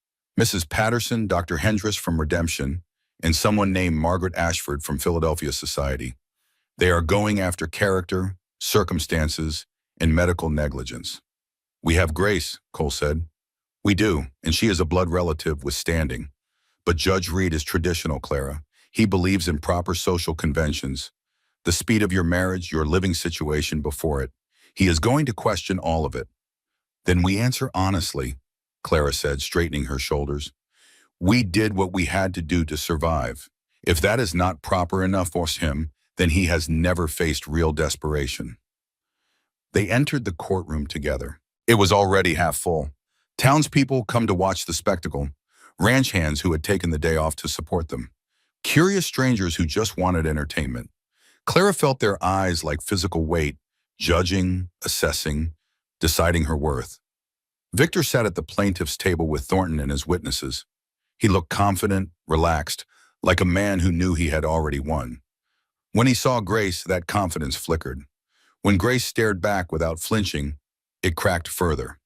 Mrs. Patterson, Dr. Hendress from Redemption, and someone named Margaret Ashford from Philadelphia Society. They are going after character, circumstances, and medical negligence. We have Grace, Cole said. We do, and she is a blood relative with standing. But Judge Reed is traditional, Clara. He believes in proper social conventions. The speed of your marriage, your living situation before it. He is going to question all of it. Then we answer honestly, Clara said, straightening her shoulders. We did what we had to do to survive. If that is not proper enough for him, then he has never faced real desperation. They entered the courtroom together. It was already half full. Townspeople come to watch the spectacle, ranch hands who had taken the day off to support them, curious strangers who just wanted entertainment. Clara felt their eyes like physical weight, judging, assessing, deciding her worth. Victor sat at the plaintiff's table with Thornton and his witnesses. He looked confident, relaxed, like a man who knew he had already won. When he saw Grace, that confidence flickered. When Grace stared back without flinching, it cracked further.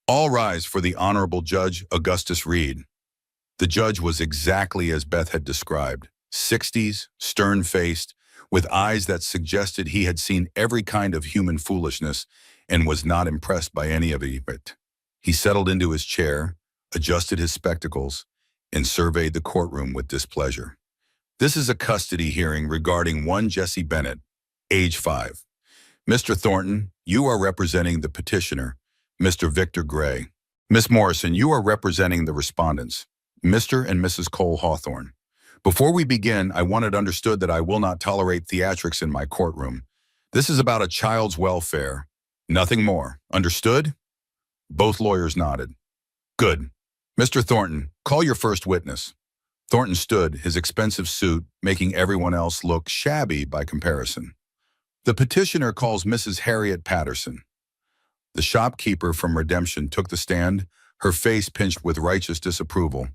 All rise for the Honorable Judge Augustus Reed. The judge was exactly as Beth had described, 60s, stern-faced, with eyes that suggested he had seen every kind of human foolishness and was not impressed by any of it. He settled into his chair, adjusted his spectacles, and surveyed the courtroom with displeasure. This is a custody hearing regarding one Jesse Bennett, age 5. Mr. Thornton, you are representing the petitioner, Mr. Victor Gray. Miss Morrison, you are representing the respondents, Mr. and Mrs. Cole Hawthorne. Before we begin, I want it understood that I will not tolerate theatrics in my courtroom. This is about a child's welfare. Nothing more. Understood? Both lawyers nodded. Good. Mr. Thornton, call your first witness. Thornton stood, his expensive suit making everyone else look shabby by comparison. The petitioner calls Mrs. Harriet Patterson. The shopkeeper from Redemption took the stand, her face pinched with righteous disapproval.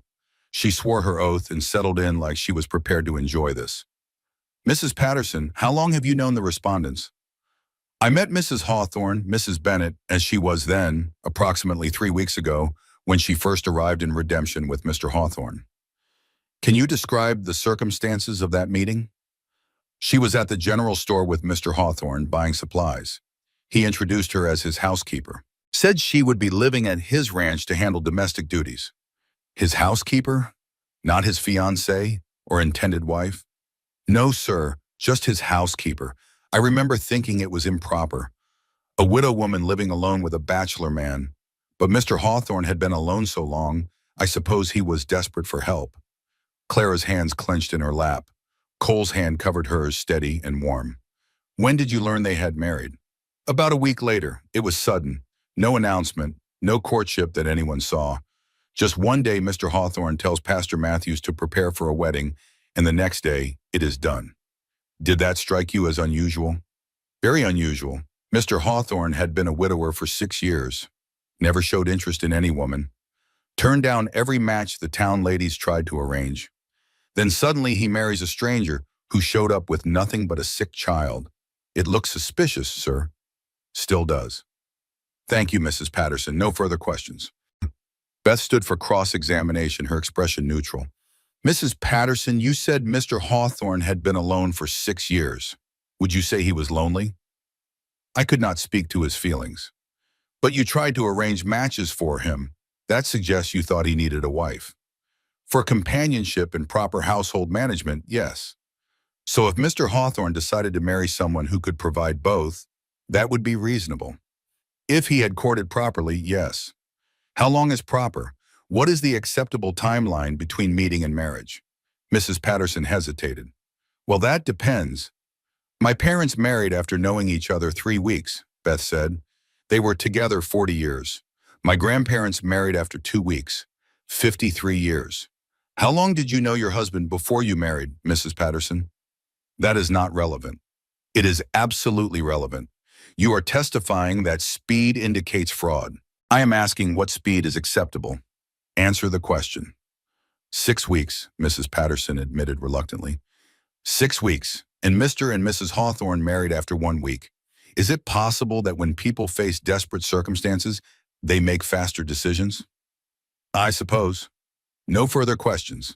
She swore her oath and settled in like she was prepared to enjoy this. Mrs. Patterson, how long have you known the respondents? I met Mrs. Hawthorne, Mrs. Bennett, as she was then, approximately 3 weeks ago, when she first arrived in Redemption with Mr. Hawthorne. Can you describe the circumstances of that meeting? She was at the general store with Mr. Hawthorne buying supplies. He introduced her as his housekeeper. Said she would be living at his ranch to handle domestic duties. His housekeeper? Not his fiancée or intended wife? No, sir, just his housekeeper. I remember thinking it was improper. A widow woman living alone with a bachelor man. But Mr. Hawthorne had been alone so long, I suppose he was desperate for help. Clara's hands clenched in her lap. Cole's hand covered hers, steady and warm. When did you learn they had married? About a week later. It was sudden. No announcement, no courtship that anyone saw. Just one day, Mr. Hawthorne tells Pastor Matthews to prepare for a wedding, and the next day, it is done. Did that strike you as unusual? Very unusual. Mr. Hawthorne had been a widower for 6 years. Never showed interest in any woman. Turned down every match the town ladies tried to arrange. Then suddenly he marries a stranger who showed up with nothing but a sick child. It looks suspicious, sir. Still does. Thank you, Mrs. Patterson. No further questions. Beth stood for cross-examination, her expression neutral. Mrs. Patterson, you said Mr. Hawthorne had been alone for 6 years. Would you say he was lonely? I could not speak to his feelings. But you tried to arrange matches for him. That suggests you thought he needed a wife. For companionship and proper household management, yes. So if Mr. Hawthorne decided to marry someone who could provide both, that would be reasonable. If he had courted properly, yes. How long is proper? What is the acceptable timeline between meeting and marriage? Mrs. Patterson hesitated. Well, that depends. My parents married after knowing each other 3 weeks, Beth said. They were together 40 years. My grandparents married after 2 weeks, 53 years. How long did you know your husband before you married, Mrs. Patterson? That is not relevant. It is absolutely relevant. You are testifying that speed indicates fraud. I am asking what speed is acceptable. Answer the question. 6 weeks, Mrs. Patterson admitted reluctantly. 6 weeks, and Mr. and Mrs. Hawthorne married after 1 week. Is it possible that when people face desperate circumstances, they make faster decisions? I suppose. No further questions.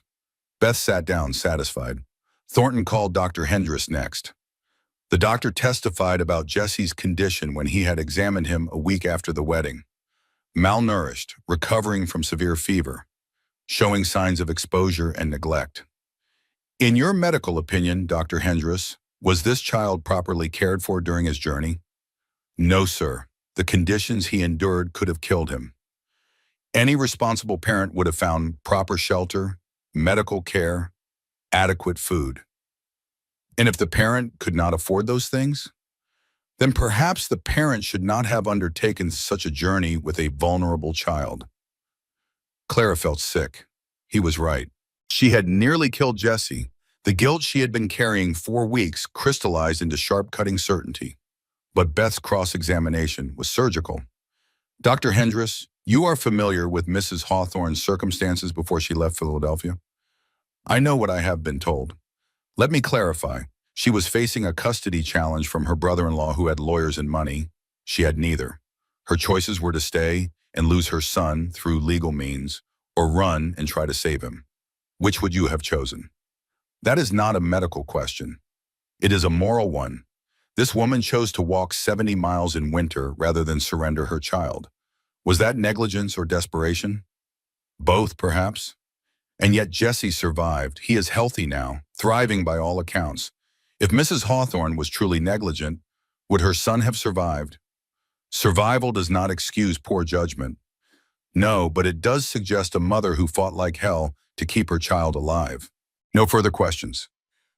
Beth sat down, satisfied. Thornton called Dr. Hendress next. The doctor testified about Jesse's condition when he had examined him a week after the wedding. Malnourished, recovering from severe fever, showing signs of exposure and neglect. In your medical opinion, Dr. Hendress, was this child properly cared for during his journey? No, sir. The conditions he endured could have killed him. Any responsible parent would have found proper shelter, medical care, adequate food. And if the parent could not afford those things, then perhaps the parent should not have undertaken such a journey with a vulnerable child. Clara felt sick. He was right. She had nearly killed Jesse. The guilt she had been carrying 4 weeks crystallized into sharp-cutting certainty. But Beth's cross-examination was surgical. Dr. Hendress, you are familiar with Mrs. Hawthorne's circumstances before she left Philadelphia? I know what I have been told. Let me clarify. She was facing a custody challenge from her brother-in-law who had lawyers and money. She had neither. Her choices were to stay and lose her son through legal means, or run and try to save him. Which would you have chosen? That is not a medical question. It is a moral one. This woman chose to walk 70 miles in winter rather than surrender her child. Was that negligence or desperation? Both, perhaps. And yet Jesse survived. He is healthy now, thriving by all accounts. If Mrs. Hawthorne was truly negligent, would her son have survived? Survival does not excuse poor judgment. No, but it does suggest a mother who fought like hell to keep her child alive. No further questions.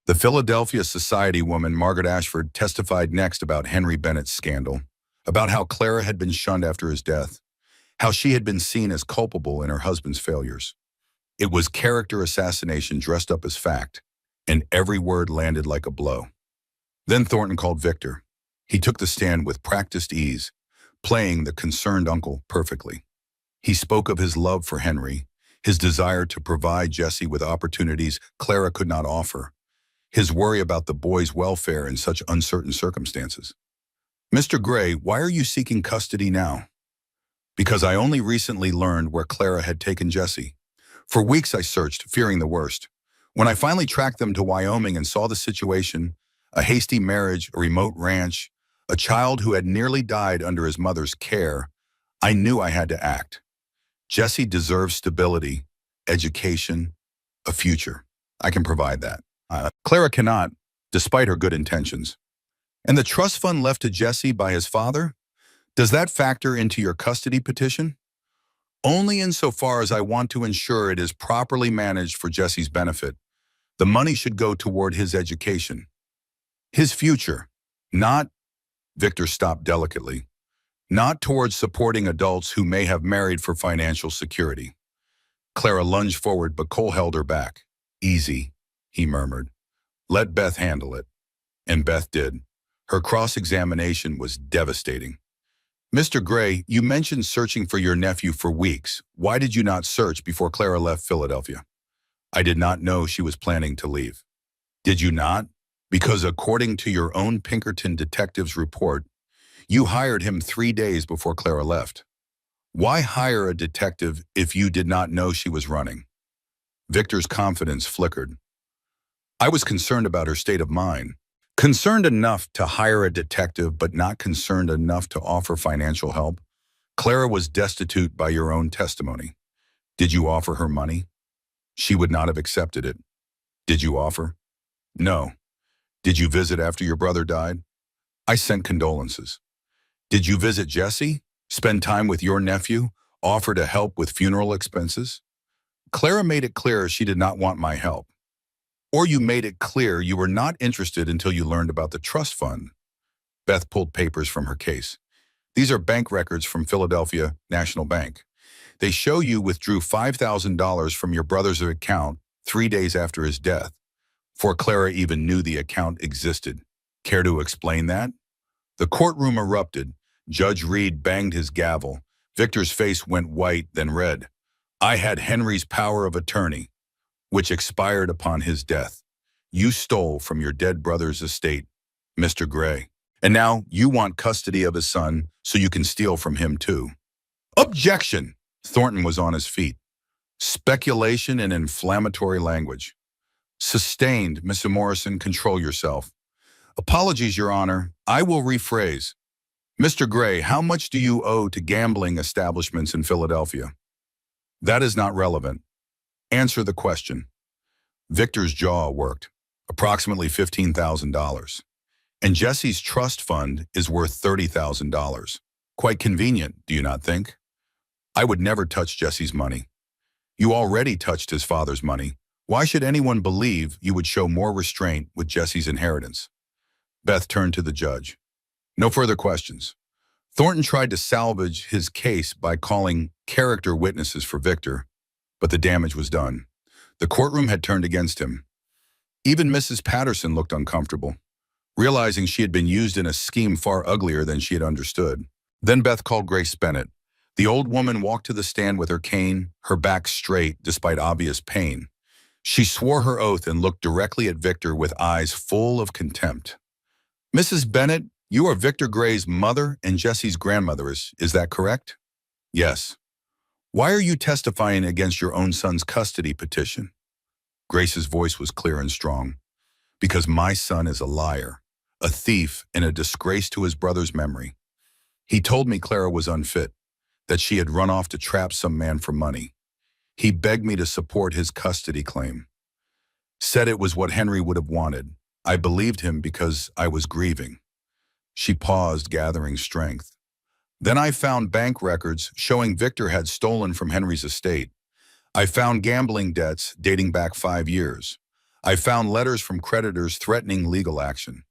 The Philadelphia Society woman Margaret Ashford testified next about Henry Bennett's scandal, about how Clara had been shunned after his death, how she had been seen as culpable in her husband's failures. It was character assassination dressed up as fact, and every word landed like a blow. Then Thornton called Victor. He took the stand with practiced ease, playing the concerned uncle perfectly. He spoke of his love for Henry, his desire to provide Jesse with opportunities Clara could not offer, his worry about the boy's welfare in such uncertain circumstances. Mr. Gray, why are you seeking custody now? Because I only recently learned where Clara had taken Jesse. For weeks I searched, fearing the worst. When I finally tracked them to Wyoming and saw the situation, a hasty marriage, a remote ranch, a child who had nearly died under his mother's care, I knew I had to act. Jesse deserves stability, education, a future. I can provide that. Clara cannot, despite her good intentions. And the trust fund left to Jesse by his father? Does that factor into your custody petition? Only insofar as I want to ensure it is properly managed for Jesse's benefit. The money should go toward his education. His future, not, Victor stopped delicately, not towards supporting adults who may have married for financial security. Clara lunged forward, but Cole held her back. Easy, he murmured. Let Beth handle it. And Beth did. Her cross-examination was devastating. Mr. Gray, you mentioned searching for your nephew for weeks. Why did you not search before Clara left Philadelphia? I did not know she was planning to leave. Did you not? Because according to your own Pinkerton detective's report, you hired him 3 days before Clara left. Why hire a detective if you did not know she was running? Victor's confidence flickered. I was concerned about her state of mind. Concerned enough to hire a detective, but not concerned enough to offer financial help. Clara was destitute by your own testimony. Did you offer her money? She would not have accepted it. Did you offer? No. Did you visit after your brother died? I sent condolences. Did you visit Jesse? Spend time with your nephew? Offer to help with funeral expenses? Clara made it clear she did not want my help. Or you made it clear you were not interested until you learned about the trust fund. Beth pulled papers from her case. These are bank records from Philadelphia National Bank. They show you withdrew $5,000 from your brother's account 3 days after his death, before Clara even knew the account existed. Care to explain that? The courtroom erupted. Judge Reed banged his gavel. Victor's face went white, then red. I had Henry's power of attorney, which expired upon his death. You stole from your dead brother's estate, Mr. Gray. And now you want custody of his son so you can steal from him too. Objection! Thornton was on his feet. Speculation and inflammatory language. Sustained, Mr. Morrison, control yourself. Apologies, Your Honor. I will rephrase. Mr. Gray, how much do you owe to gambling establishments in Philadelphia? That is not relevant. Answer the question. Victor's jaw worked. Approximately $15,000. And Jesse's trust fund is worth $30,000. Quite convenient, do you not think? I would never touch Jesse's money. You already touched his father's money. Why should anyone believe you would show more restraint with Jesse's inheritance? Beth turned to the judge. No further questions. Thornton tried to salvage his case by calling character witnesses for Victor, but the damage was done. The courtroom had turned against him. Even Mrs. Patterson looked uncomfortable, realizing she had been used in a scheme far uglier than she had understood. Then Beth called Grace Bennett. The old woman walked to the stand with her cane, her back straight despite obvious pain. She swore her oath and looked directly at Victor with eyes full of contempt. Mrs. Bennett, you are Victor Gray's mother and Jesse's grandmother, is that correct? Yes. Why are you testifying against your own son's custody petition? Grace's voice was clear and strong. Because my son is a liar, a thief, and a disgrace to his brother's memory. He told me Clara was unfit, that she had run off to trap some man for money. He begged me to support his custody claim. Said it was what Henry would have wanted. I believed him because I was grieving. She paused, gathering strength. Then I found bank records showing Victor had stolen from Henry's estate. I found gambling debts dating back 5 years. I found letters from creditors threatening legal action.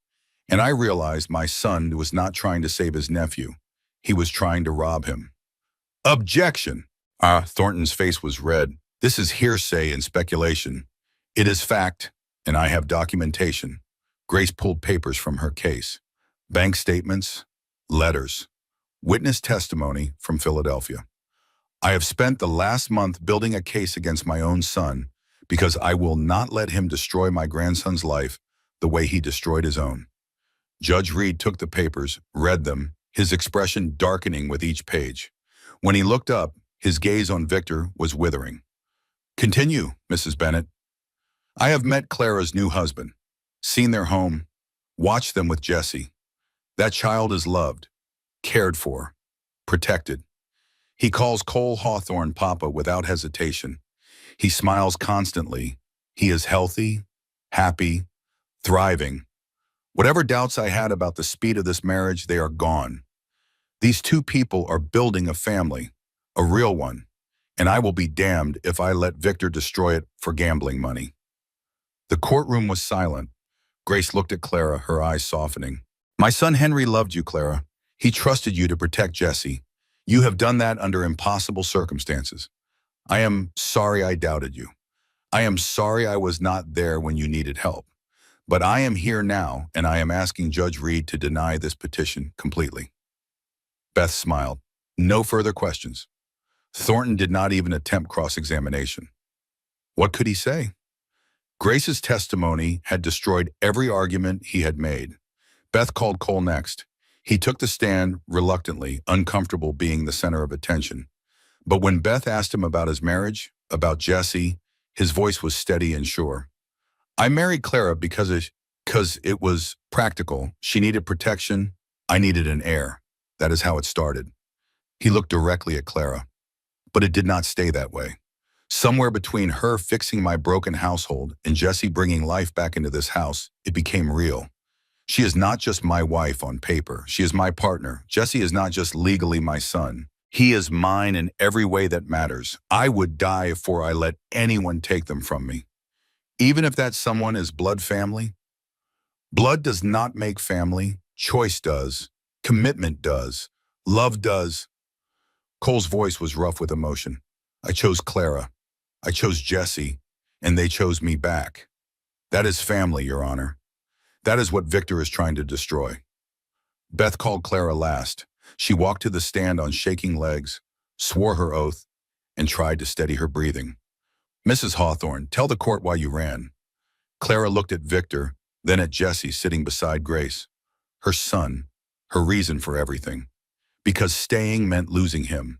And I realized my son was not trying to save his nephew. He was trying to rob him. Objection! Thornton's face was red. This is hearsay and speculation. It is fact, and I have documentation. Grace pulled papers from her case. Bank statements, letters, witness testimony from Philadelphia. I have spent the last month building a case against my own son because I will not let him destroy my grandson's life the way he destroyed his own. Judge Reed took the papers, read them, his expression darkening with each page. When he looked up, his gaze on Victor was withering. Continue, Mrs. Bennett. I have met Clara's new husband, seen their home, watched them with Jesse. That child is loved, cared for, protected. He calls Cole Hawthorne Papa without hesitation. He smiles constantly. He is healthy, happy, thriving. Whatever doubts I had about the speed of this marriage, they are gone. These two people are building a family, a real one, and I will be damned if I let Victor destroy it for gambling money. The courtroom was silent. Grace looked at Clara, her eyes softening. My son Henry loved you, Clara. He trusted you to protect Jesse. You have done that under impossible circumstances. I am sorry I doubted you. I am sorry I was not there when you needed help. But I am here now, and I am asking Judge Reed to deny this petition completely. Beth smiled. No further questions. Thornton did not even attempt cross-examination. What could he say? Grace's testimony had destroyed every argument he had made. Beth called Cole next. He took the stand reluctantly, uncomfortable being the center of attention. But when Beth asked him about his marriage, about Jesse, his voice was steady and sure. I married Clara because it was practical. She needed protection. I needed an heir. That is how it started. He looked directly at Clara, but it did not stay that way. Somewhere between her fixing my broken household and Jesse bringing life back into this house, it became real. She is not just my wife on paper. She is my partner. Jesse is not just legally my son. He is mine in every way that matters. I would die before I let anyone take them from me. Even if that someone is blood family. Blood does not make family. Choice does. Commitment does. Love does. Cole's voice was rough with emotion. I chose Clara. I chose Jesse, and they chose me back. That is family, Your Honor. That is what Victor is trying to destroy. Beth called Clara last. She walked to the stand on shaking legs, swore her oath, and tried to steady her breathing. Mrs. Hawthorne, tell the court why you ran. Clara looked at Victor, then at Jesse sitting beside Grace. Her son, her reason for everything. Because staying meant losing him.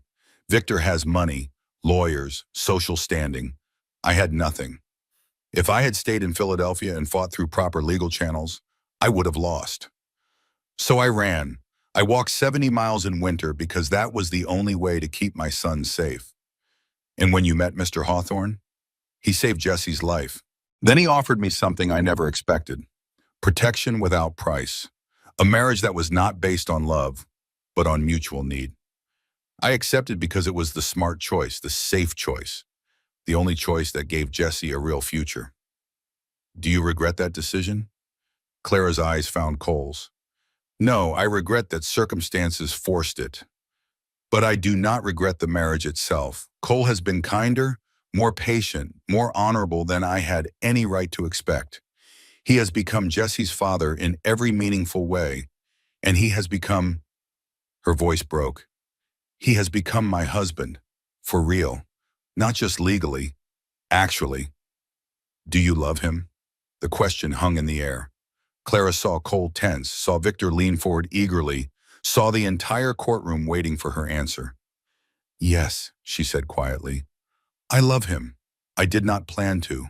Victor has money, lawyers, social standing. I had nothing. If I had stayed in Philadelphia and fought through proper legal channels, I would have lost. So I ran. I walked 70 miles in winter because that was the only way to keep my son safe. And when you met Mr. Hawthorne, he saved Jesse's life. Then he offered me something I never expected. Protection without price. A marriage that was not based on love, but on mutual need. I accepted because it was the smart choice, the safe choice, the only choice that gave Jesse a real future. Do you regret that decision? Clara's eyes found Cole's. No, I regret that circumstances forced it. But I do not regret the marriage itself. Cole has been kinder, more patient, more honorable than I had any right to expect. He has become Jesse's father in every meaningful way, and he has become, her voice broke, he has become my husband, for real, not just legally, actually. Do you love him? The question hung in the air. Clara saw Cole tense, saw Victor lean forward eagerly, saw the entire courtroom waiting for her answer. Yes, she said quietly. I love him. I did not plan to,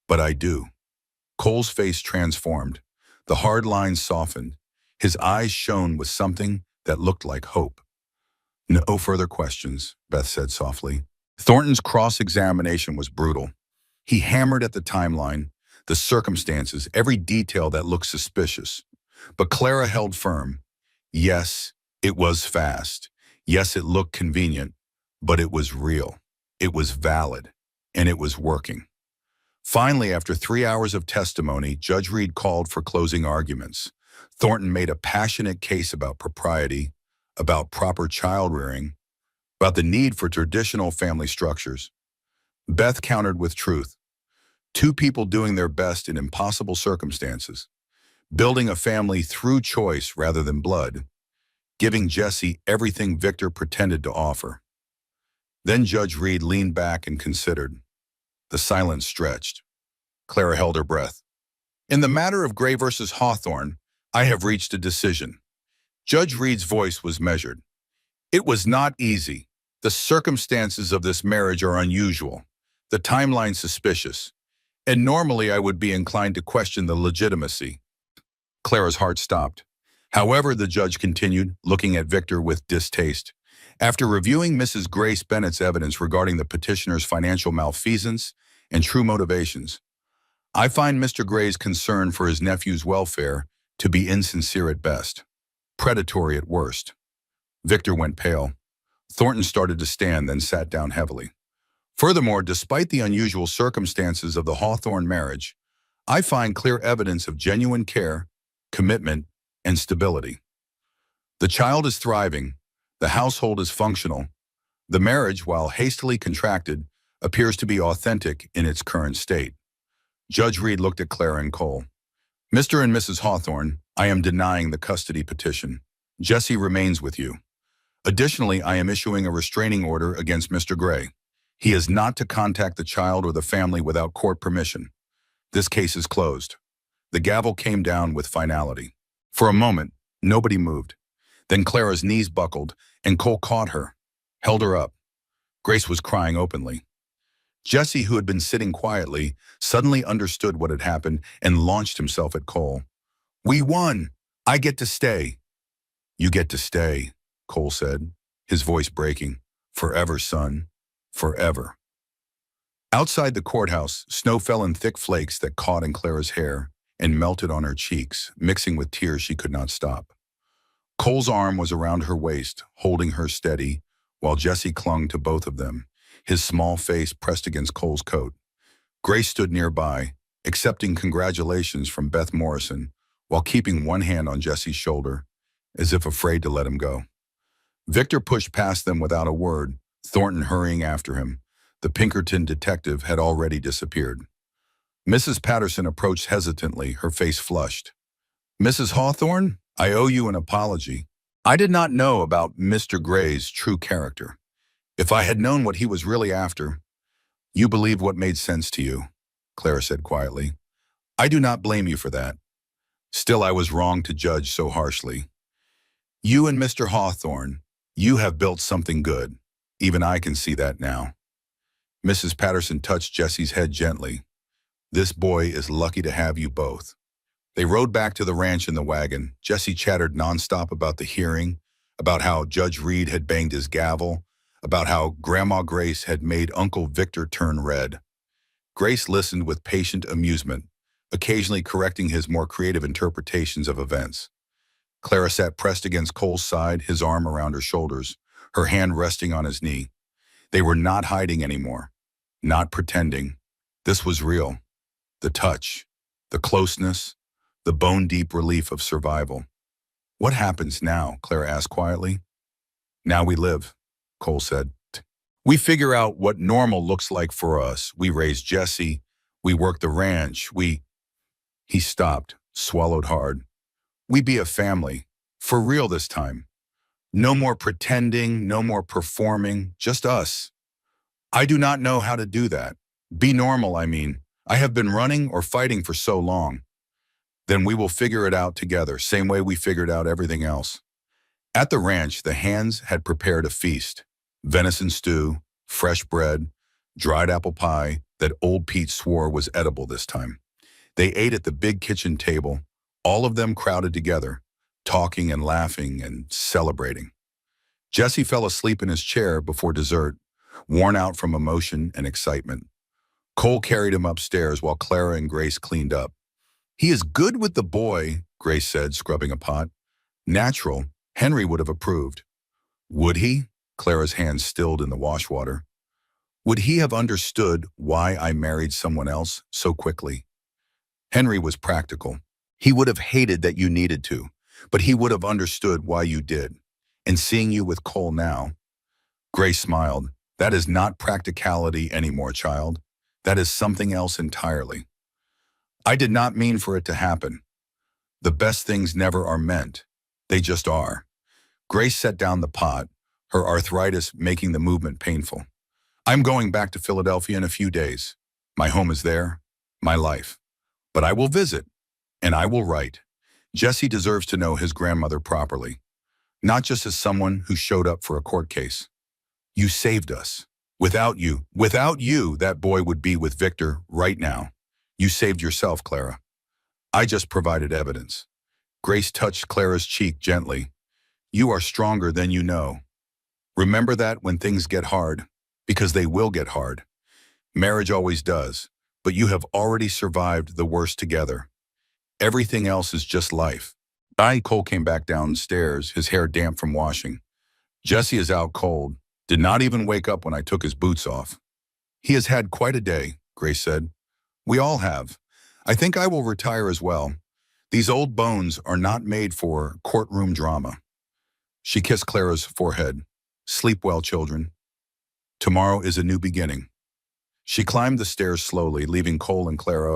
but I do. Cole's face transformed. The hard lines softened. His eyes shone with something that looked like hope. No further questions, Beth said softly. Thornton's cross-examination was brutal. He hammered at the timeline, the circumstances, every detail that looked suspicious. But Clara held firm. Yes, it was fast. Yes, it looked convenient, but it was real. It was valid, and it was working. Finally, after 3 hours of testimony, Judge Reed called for closing arguments. Thornton made a passionate case about propriety, about proper child rearing, about the need for traditional family structures. Beth countered with truth. Two people doing their best in impossible circumstances, building a family through choice rather than blood, giving Jesse everything Victor pretended to offer. Then Judge Reed leaned back and considered. The silence stretched. Clara held her breath. In the matter of Gray versus Hawthorne, I have reached a decision. Judge Reed's voice was measured. It was not easy. The circumstances of this marriage are unusual, the timeline suspicious, and normally I would be inclined to question the legitimacy. Clara's heart stopped. However, the judge continued, looking at Victor with distaste. After reviewing Mrs. Grace Bennett's evidence regarding the petitioner's financial malfeasance and true motivations, I find Mr. Gray's concern for his nephew's welfare to be insincere at best, predatory at worst. Victor went pale. Thornton started to stand, then sat down heavily. Furthermore, despite the unusual circumstances of the Hawthorne marriage, I find clear evidence of genuine care, commitment, and stability. The child is thriving. The household is functional. The marriage, while hastily contracted, appears to be authentic in its current state. Judge Reed looked at Clara and Cole. Mr. and Mrs. Hawthorne, I am denying the custody petition. Jesse remains with you. Additionally, I am issuing a restraining order against Mr. Gray. He is not to contact the child or the family without court permission. This case is closed. The gavel came down with finality. For a moment, nobody moved. Then Clara's knees buckled, and Cole caught her, held her up. Grace was crying openly. Jesse, who had been sitting quietly, suddenly understood what had happened and launched himself at Cole. We won! I get to stay. You get to stay, Cole said. his voice breaking. Forever, son. Forever. Outside the courthouse, snow fell in thick flakes that caught in Clara's hair and melted on her cheeks, mixing with tears she could not stop. Cole's arm was around her waist, holding her steady, while Jesse clung to both of them, his small face pressed against Cole's coat. Grace stood nearby, accepting congratulations from Beth Morrison, while keeping one hand on Jesse's shoulder, as if afraid to let him go. Victor pushed past them without a word, Thornton hurrying after him. The Pinkerton detective had already disappeared. Mrs. Patterson approached hesitantly, her face flushed. "Mrs. Hawthorne, I owe you an apology. I did not know about Mr. Gray's true character. If I had known what he was really after—" "You believe what made sense to you," Clara said quietly. "I do not blame you for that. Still, I was wrong to judge so harshly. You and Mr. Hawthorne, you have built something good. Even I can see that now." Mrs. Patterson touched Jesse's head gently. "This boy is lucky to have you both." They rode back to the ranch in the wagon. Jesse chattered nonstop about the hearing, about how Judge Reed had banged his gavel, about how Grandma Grace had made Uncle Victor turn red. Grace listened with patient amusement, occasionally correcting his more creative interpretations of events. Clara sat pressed against Cole's side, his arm around her shoulders, her hand resting on his knee. They were not hiding anymore, not pretending. This was real. The touch, the closeness, the bone-deep relief of survival. "What happens now?" Clara asked quietly. "Now we live," Cole said. "We figure out what normal looks like for us. We raise Jesse. We work the ranch. He stopped, swallowed hard. "We be a family. For real this time. No more pretending, no more performing, just us. I do not know how to do that. Be normal, I mean. I have been running or fighting for so long. Then we will figure it out together, same way we figured out everything else." At the ranch, the hands had prepared a feast. Venison stew, fresh bread, dried apple pie that old Pete swore was edible this time. They ate at the big kitchen table, all of them crowded together, talking and laughing and celebrating. Jesse fell asleep in his chair before dessert, worn out from emotion and excitement. Cole carried him upstairs while Clara and Grace cleaned up. "He is good with the boy," Grace said, scrubbing a pot. "Natural. Henry would have approved." "Would he?" Clara's hand stilled in the wash water. "Would he have understood why I married someone else so quickly?" "Henry was practical. He would have hated that you needed to, but he would have understood why you did. And seeing you with Cole now—" Grace smiled. "That is not practicality anymore, child. That is something else entirely. I did not mean for it to happen. The best things never are meant. They just are." Grace set down the pot, her arthritis making the movement painful. "I'm going back to Philadelphia in a few days. My home is there, my life. But I will visit, and I will write. Jesse deserves to know his grandmother properly, not just as someone who showed up for a court case. You saved us. Without you, that boy would be with Victor right now. You saved yourself, Clara. I just provided evidence." Grace touched Clara's cheek gently. "You are stronger than you know. Remember that when things get hard, because they will get hard. Marriage always does, but you have already survived the worst together. Everything else is just life." Cole came back downstairs, his hair damp from washing. "Jesse is out cold. Did not even wake up when I took his boots off." "He has had quite a day," Grace said. "We all have. I think I will retire as well. These old bones are not made for courtroom drama." She kissed Clara's forehead. "Sleep well, children. Tomorrow is a new beginning." She climbed the stairs slowly, leaving Cole and Clara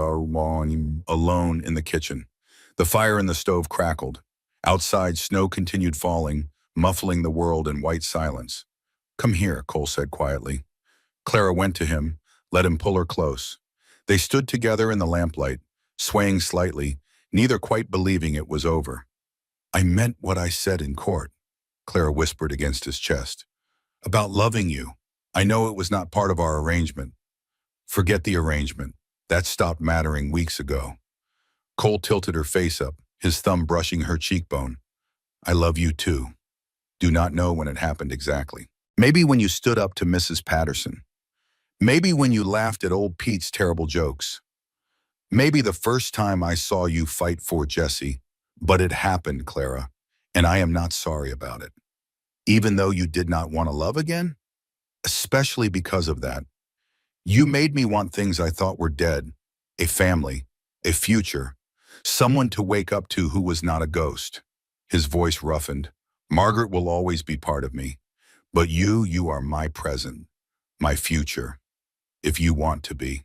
alone in the kitchen. The fire in the stove crackled. Outside, snow continued falling, muffling the world in white silence. "Come here," Cole said quietly. Clara went to him, let him pull her close. They stood together in the lamplight, swaying slightly, neither quite believing it was over. "I meant what I said in court," Clara whispered against his chest. "About loving you. I know it was not part of our arrangement." "Forget the arrangement. That stopped mattering weeks ago." Cole tilted her face up, his thumb brushing her cheekbone. "I love you too." do not know when it happened exactly. Maybe when you stood up to Mrs. Patterson. Maybe when you laughed at old Pete's terrible jokes. Maybe the first time I saw you fight for Jesse. But it happened, Clara, and I am not sorry about it. Even though you did not want to love again? Especially because of that. You made me want things I thought were dead. A family, a future, someone to wake up to who was not a ghost. His voice roughened. Margaret will always be part of me. But you are my present, my future, if you want to be.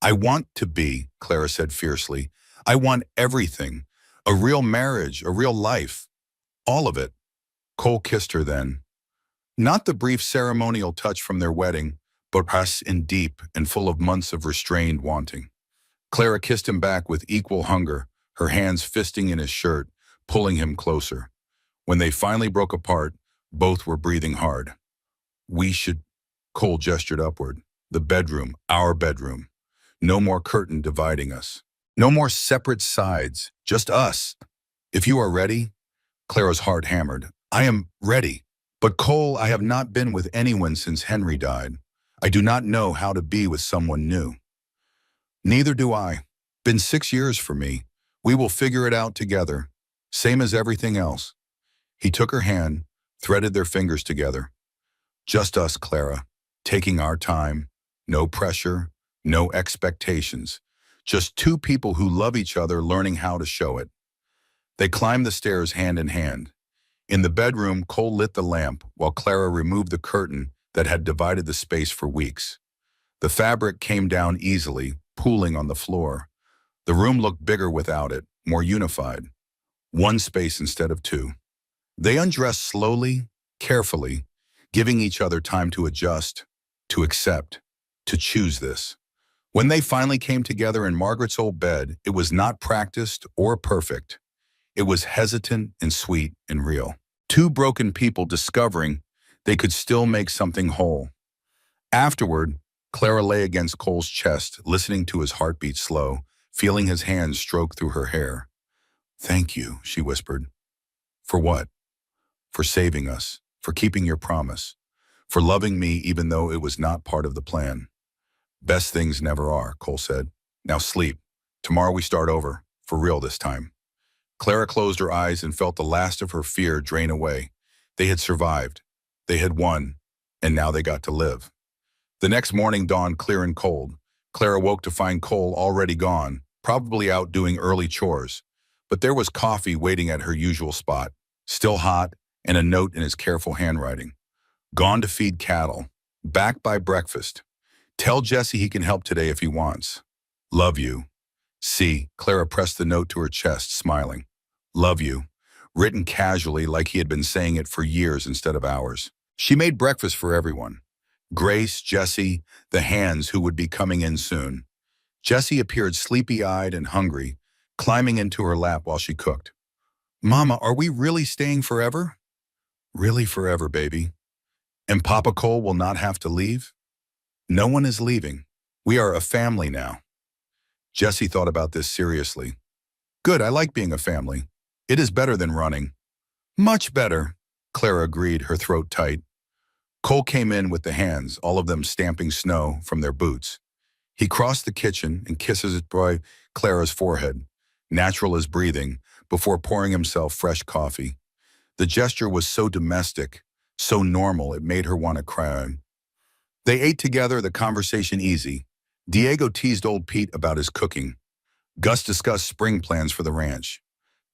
I want to be, Clara said fiercely. I want everything. A real marriage, a real life. All of it. Cole kissed her then. Not the brief ceremonial touch from their wedding, but us in deep and full of months of restrained wanting. Clara kissed him back with equal hunger, her hands fisting in his shirt, pulling him closer. When they finally broke apart, both were breathing hard. We should, Cole gestured upward. The bedroom, our bedroom. No more curtain dividing us. No more separate sides, just us. If you are ready, Clara's heart hammered. I am ready. But Cole, I have not been with anyone since Henry died. I do not know how to be with someone new. Neither do I. Been 6 years for me. We will figure it out together. Same as everything else. He took her hand, threaded their fingers together. Just us, Clara, taking our time. No pressure, no expectations. Just two people who love each other learning how to show it. They climbed the stairs hand in hand. In the bedroom, Cole lit the lamp while Clara removed the curtain that had divided the space for weeks. The fabric came down easily, pooling on the floor. The room looked bigger without it, more unified. One space instead of two. They undressed slowly, carefully, giving each other time to adjust, to accept, to choose this. When they finally came together in Margaret's old bed, it was not practiced or perfect. It was hesitant and sweet and real. Two broken people discovering they could still make something whole. Afterward, Clara lay against Cole's chest, listening to his heartbeat slow, feeling his hands stroke through her hair. Thank you, she whispered. For what? For saving us, for keeping your promise, for loving me even though it was not part of the plan. Best things never are, Cole said. Now sleep. Tomorrow we start over, for real this time. Clara closed her eyes and felt the last of her fear drain away. They had survived. They had won. And now they got to live. The next morning dawned clear and cold. Clara woke to find Cole already gone, probably out doing early chores. But there was coffee waiting at her usual spot, still hot, and a note in his careful handwriting. Gone to feed cattle. Back by breakfast. Tell Jesse he can help today if he wants. Love you. See, Clara pressed the note to her chest, smiling. Love you. Written casually like he had been saying it for years instead of hours. She made breakfast for everyone. Grace, Jesse, the hands who would be coming in soon. Jesse appeared sleepy-eyed and hungry, climbing into her lap while she cooked. Mama, are we really staying forever? Really forever, baby. And Papa Cole will not have to leave? No one is leaving. We are a family now. Jesse thought about this seriously. Good, I like being a family. It is better than running. Much better, Clara agreed, her throat tight. Cole came in with the hands, all of them stamping snow from their boots. He crossed the kitchen and kisses by Clara's forehead, natural as breathing, before pouring himself fresh coffee. The gesture was so domestic, so normal, it made her want to cry. They ate together, the conversation easy. Diego teased old Pete about his cooking. Gus discussed spring plans for the ranch.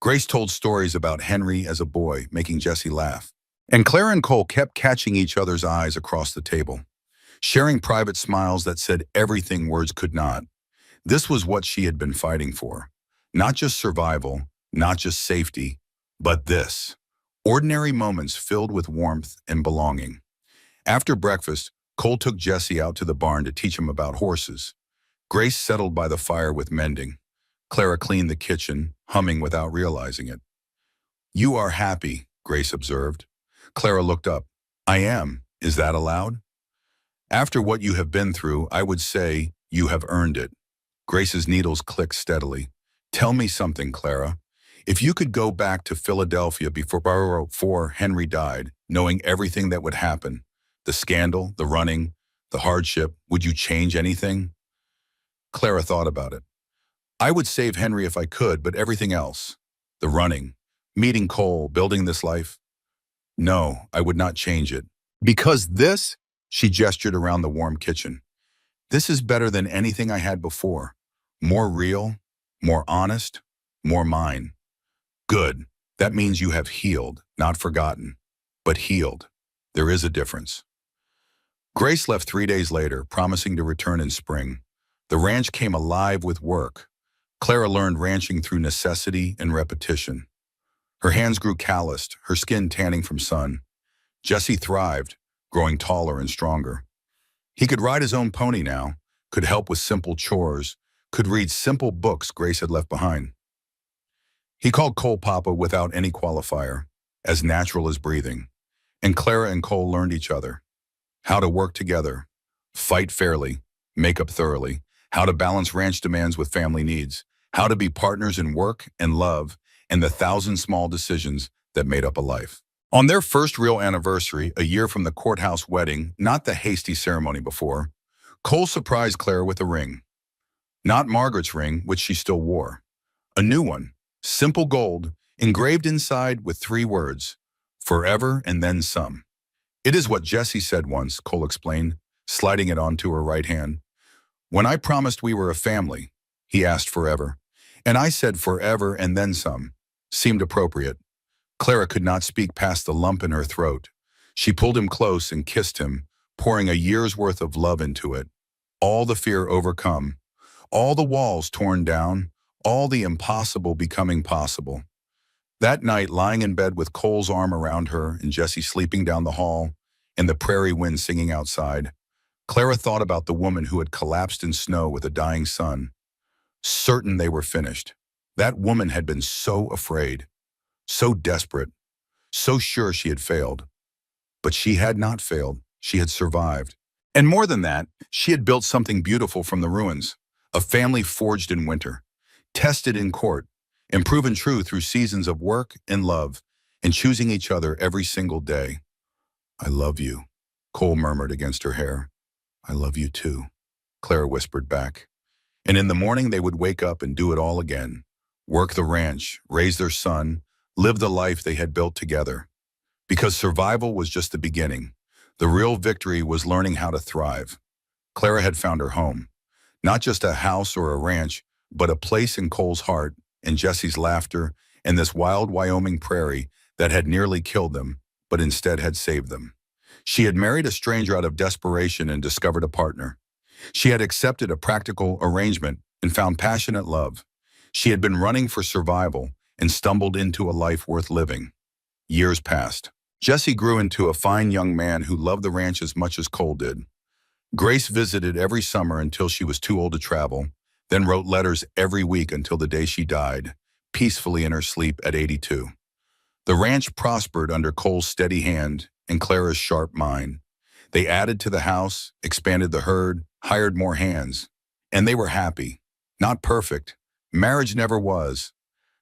Grace told stories about Henry as a boy, making Jesse laugh. And Clara and Cole kept catching each other's eyes across the table, sharing private smiles that said everything words could not. This was what she had been fighting for. Not just survival, not just safety, but this. Ordinary moments filled with warmth and belonging. After breakfast, Cole took Jesse out to the barn to teach him about horses. Grace settled by the fire with mending. Clara cleaned the kitchen, humming without realizing it. You are happy, Grace observed. Clara looked up. I am. Is that allowed? After what you have been through, I would say you have earned it. Grace's needles clicked steadily. Tell me something, Clara. If you could go back to Philadelphia before Henry died, knowing everything that would happen, the scandal, the running, the hardship, would you change anything? Clara thought about it. I would save Henry if I could, but everything else, the running, meeting Cole, building this life, no, I would not change it. Because this, she gestured around the warm kitchen, this is better than anything I had before. More real, more honest, more mine. Good. That means you have healed, not forgotten, but healed. There is a difference. Grace left 3 days later, promising to return in spring. The ranch came alive with work. Clara learned ranching through necessity and repetition. Her hands grew calloused, her skin tanning from sun. Jesse thrived, growing taller and stronger. He could ride his own pony now, could help with simple chores, could read simple books Grace had left behind. He called Cole Papa without any qualifier, as natural as breathing. And Clara and Cole learned each other. How to work together, fight fairly, make up thoroughly, how to balance ranch demands with family needs, how to be partners in work and love, and the 1,000 small decisions that made up a life. On their first real anniversary, a year from the courthouse wedding, not the hasty ceremony before, Cole surprised Clara with a ring. Not Margaret's ring, which she still wore. A new one, simple gold, engraved inside with 3 words, forever and then some. It is what Jesse said once, Cole explained, sliding it onto her right hand. When I promised we were a family, he asked forever. And I said forever and then some. Seemed appropriate. Clara could not speak past the lump in her throat. She pulled him close and kissed him, pouring a year's worth of love into it. All the fear overcome, all the walls torn down, all the impossible becoming possible. That night, lying in bed with Cole's arm around her and Jesse sleeping down the hall and the prairie wind singing outside, Clara thought about the woman who had collapsed in snow with a dying son. Certain they were finished. That woman had been so afraid, so desperate, so sure she had failed. But she had not failed. She had survived. And more than that, she had built something beautiful from the ruins, a family forged in winter, tested in court, and proven true through seasons of work and love, and choosing each other every single day. I love you, Cole murmured against her hair. I love you too, Clara whispered back. And in the morning they would wake up and do it all again. Work the ranch, raise their son, live the life they had built together. Because survival was just the beginning. The real victory was learning how to thrive. Clara had found her home. Not just a house or a ranch, but a place in Cole's heart, and Jesse's laughter, and this wild Wyoming prairie that had nearly killed them, but instead had saved them. She had married a stranger out of desperation and discovered a partner. She had accepted a practical arrangement and found passionate love. She had been running for survival and stumbled into a life worth living. Years passed. Jesse grew into a fine young man who loved the ranch as much as Cole did. Grace visited every summer until she was too old to travel, then wrote letters every week until the day she died, peacefully in her sleep at 82. The ranch prospered under Cole's steady hand and Clara's sharp mind. They added to the house, expanded the herd, hired more hands. And they were happy. Not perfect. Marriage never was.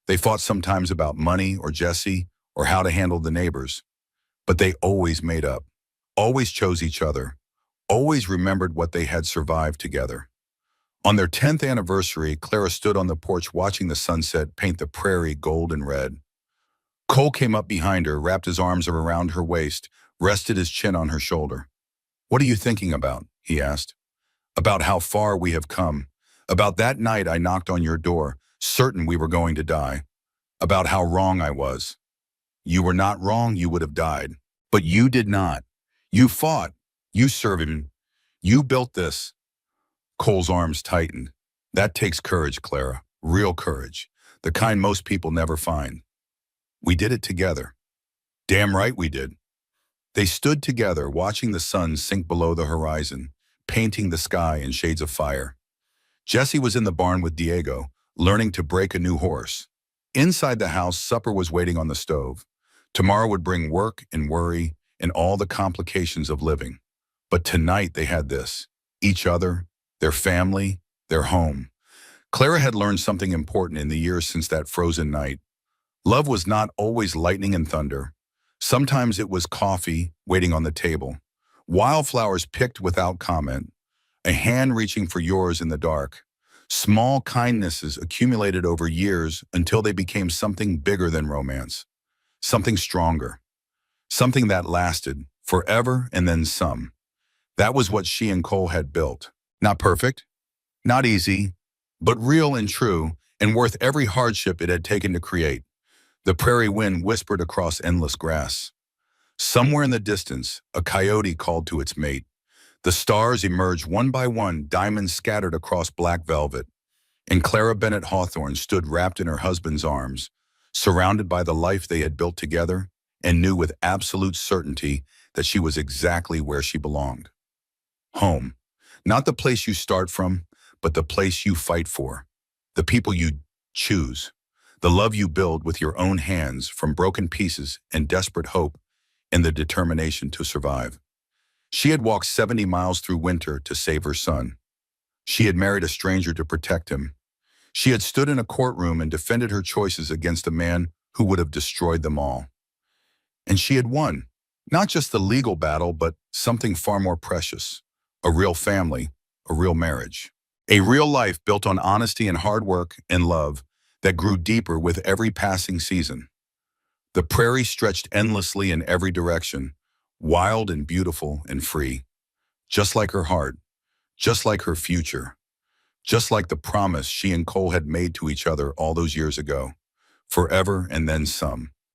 They fought sometimes about money or Jesse or how to handle the neighbors. But they always made up, always chose each other, always remembered what they had survived together. On their 10th anniversary, Clara stood on the porch watching the sunset paint the prairie gold and red. Cole came up behind her, wrapped his arms around her waist, rested his chin on her shoulder. What are you thinking about? He asked. About how far we have come. About that night I knocked on your door, certain we were going to die. About how wrong I was. You were not wrong, you would have died. But you did not. You fought. You served him. You built this. Cole's arms tightened. That takes courage, Clara. Real courage. The kind most people never find. We did it together. Damn right we did. They stood together, watching the sun sink below the horizon, painting the sky in shades of fire. Jesse was in the barn with Diego, learning to break a new horse. Inside the house, supper was waiting on the stove. Tomorrow would bring work and worry and all the complications of living. But tonight they had this, each other, their family, their home. Clara had learned something important in the years since that frozen night. Love was not always lightning and thunder. Sometimes it was coffee waiting on the table, wildflowers picked without comment, a hand reaching for yours in the dark. Small kindnesses accumulated over years until they became something bigger than romance, something stronger, something that lasted forever and then some. That was what she and Cole had built. Not perfect, not easy, but real and true, and worth every hardship it had taken to create. The prairie wind whispered across endless grass. Somewhere in the distance, a coyote called to its mate. The stars emerged one by one, diamonds scattered across black velvet, and Clara Bennett Hawthorne stood wrapped in her husband's arms, surrounded by the life they had built together, and knew with absolute certainty that she was exactly where she belonged. Home. Not the place you start from, but the place you fight for. The people you choose. The love you build with your own hands from broken pieces and desperate hope and the determination to survive. She had walked 70 miles through winter to save her son. She had married a stranger to protect him. She had stood in a courtroom and defended her choices against a man who would have destroyed them all. And she had won. Not just the legal battle, but something far more precious. A real family, a real marriage. A real life built on honesty and hard work and love that grew deeper with every passing season. The prairie stretched endlessly in every direction, wild and beautiful and free. Just like her heart, just like her future, just like the promise she and Cole had made to each other all those years ago. Forever and then some.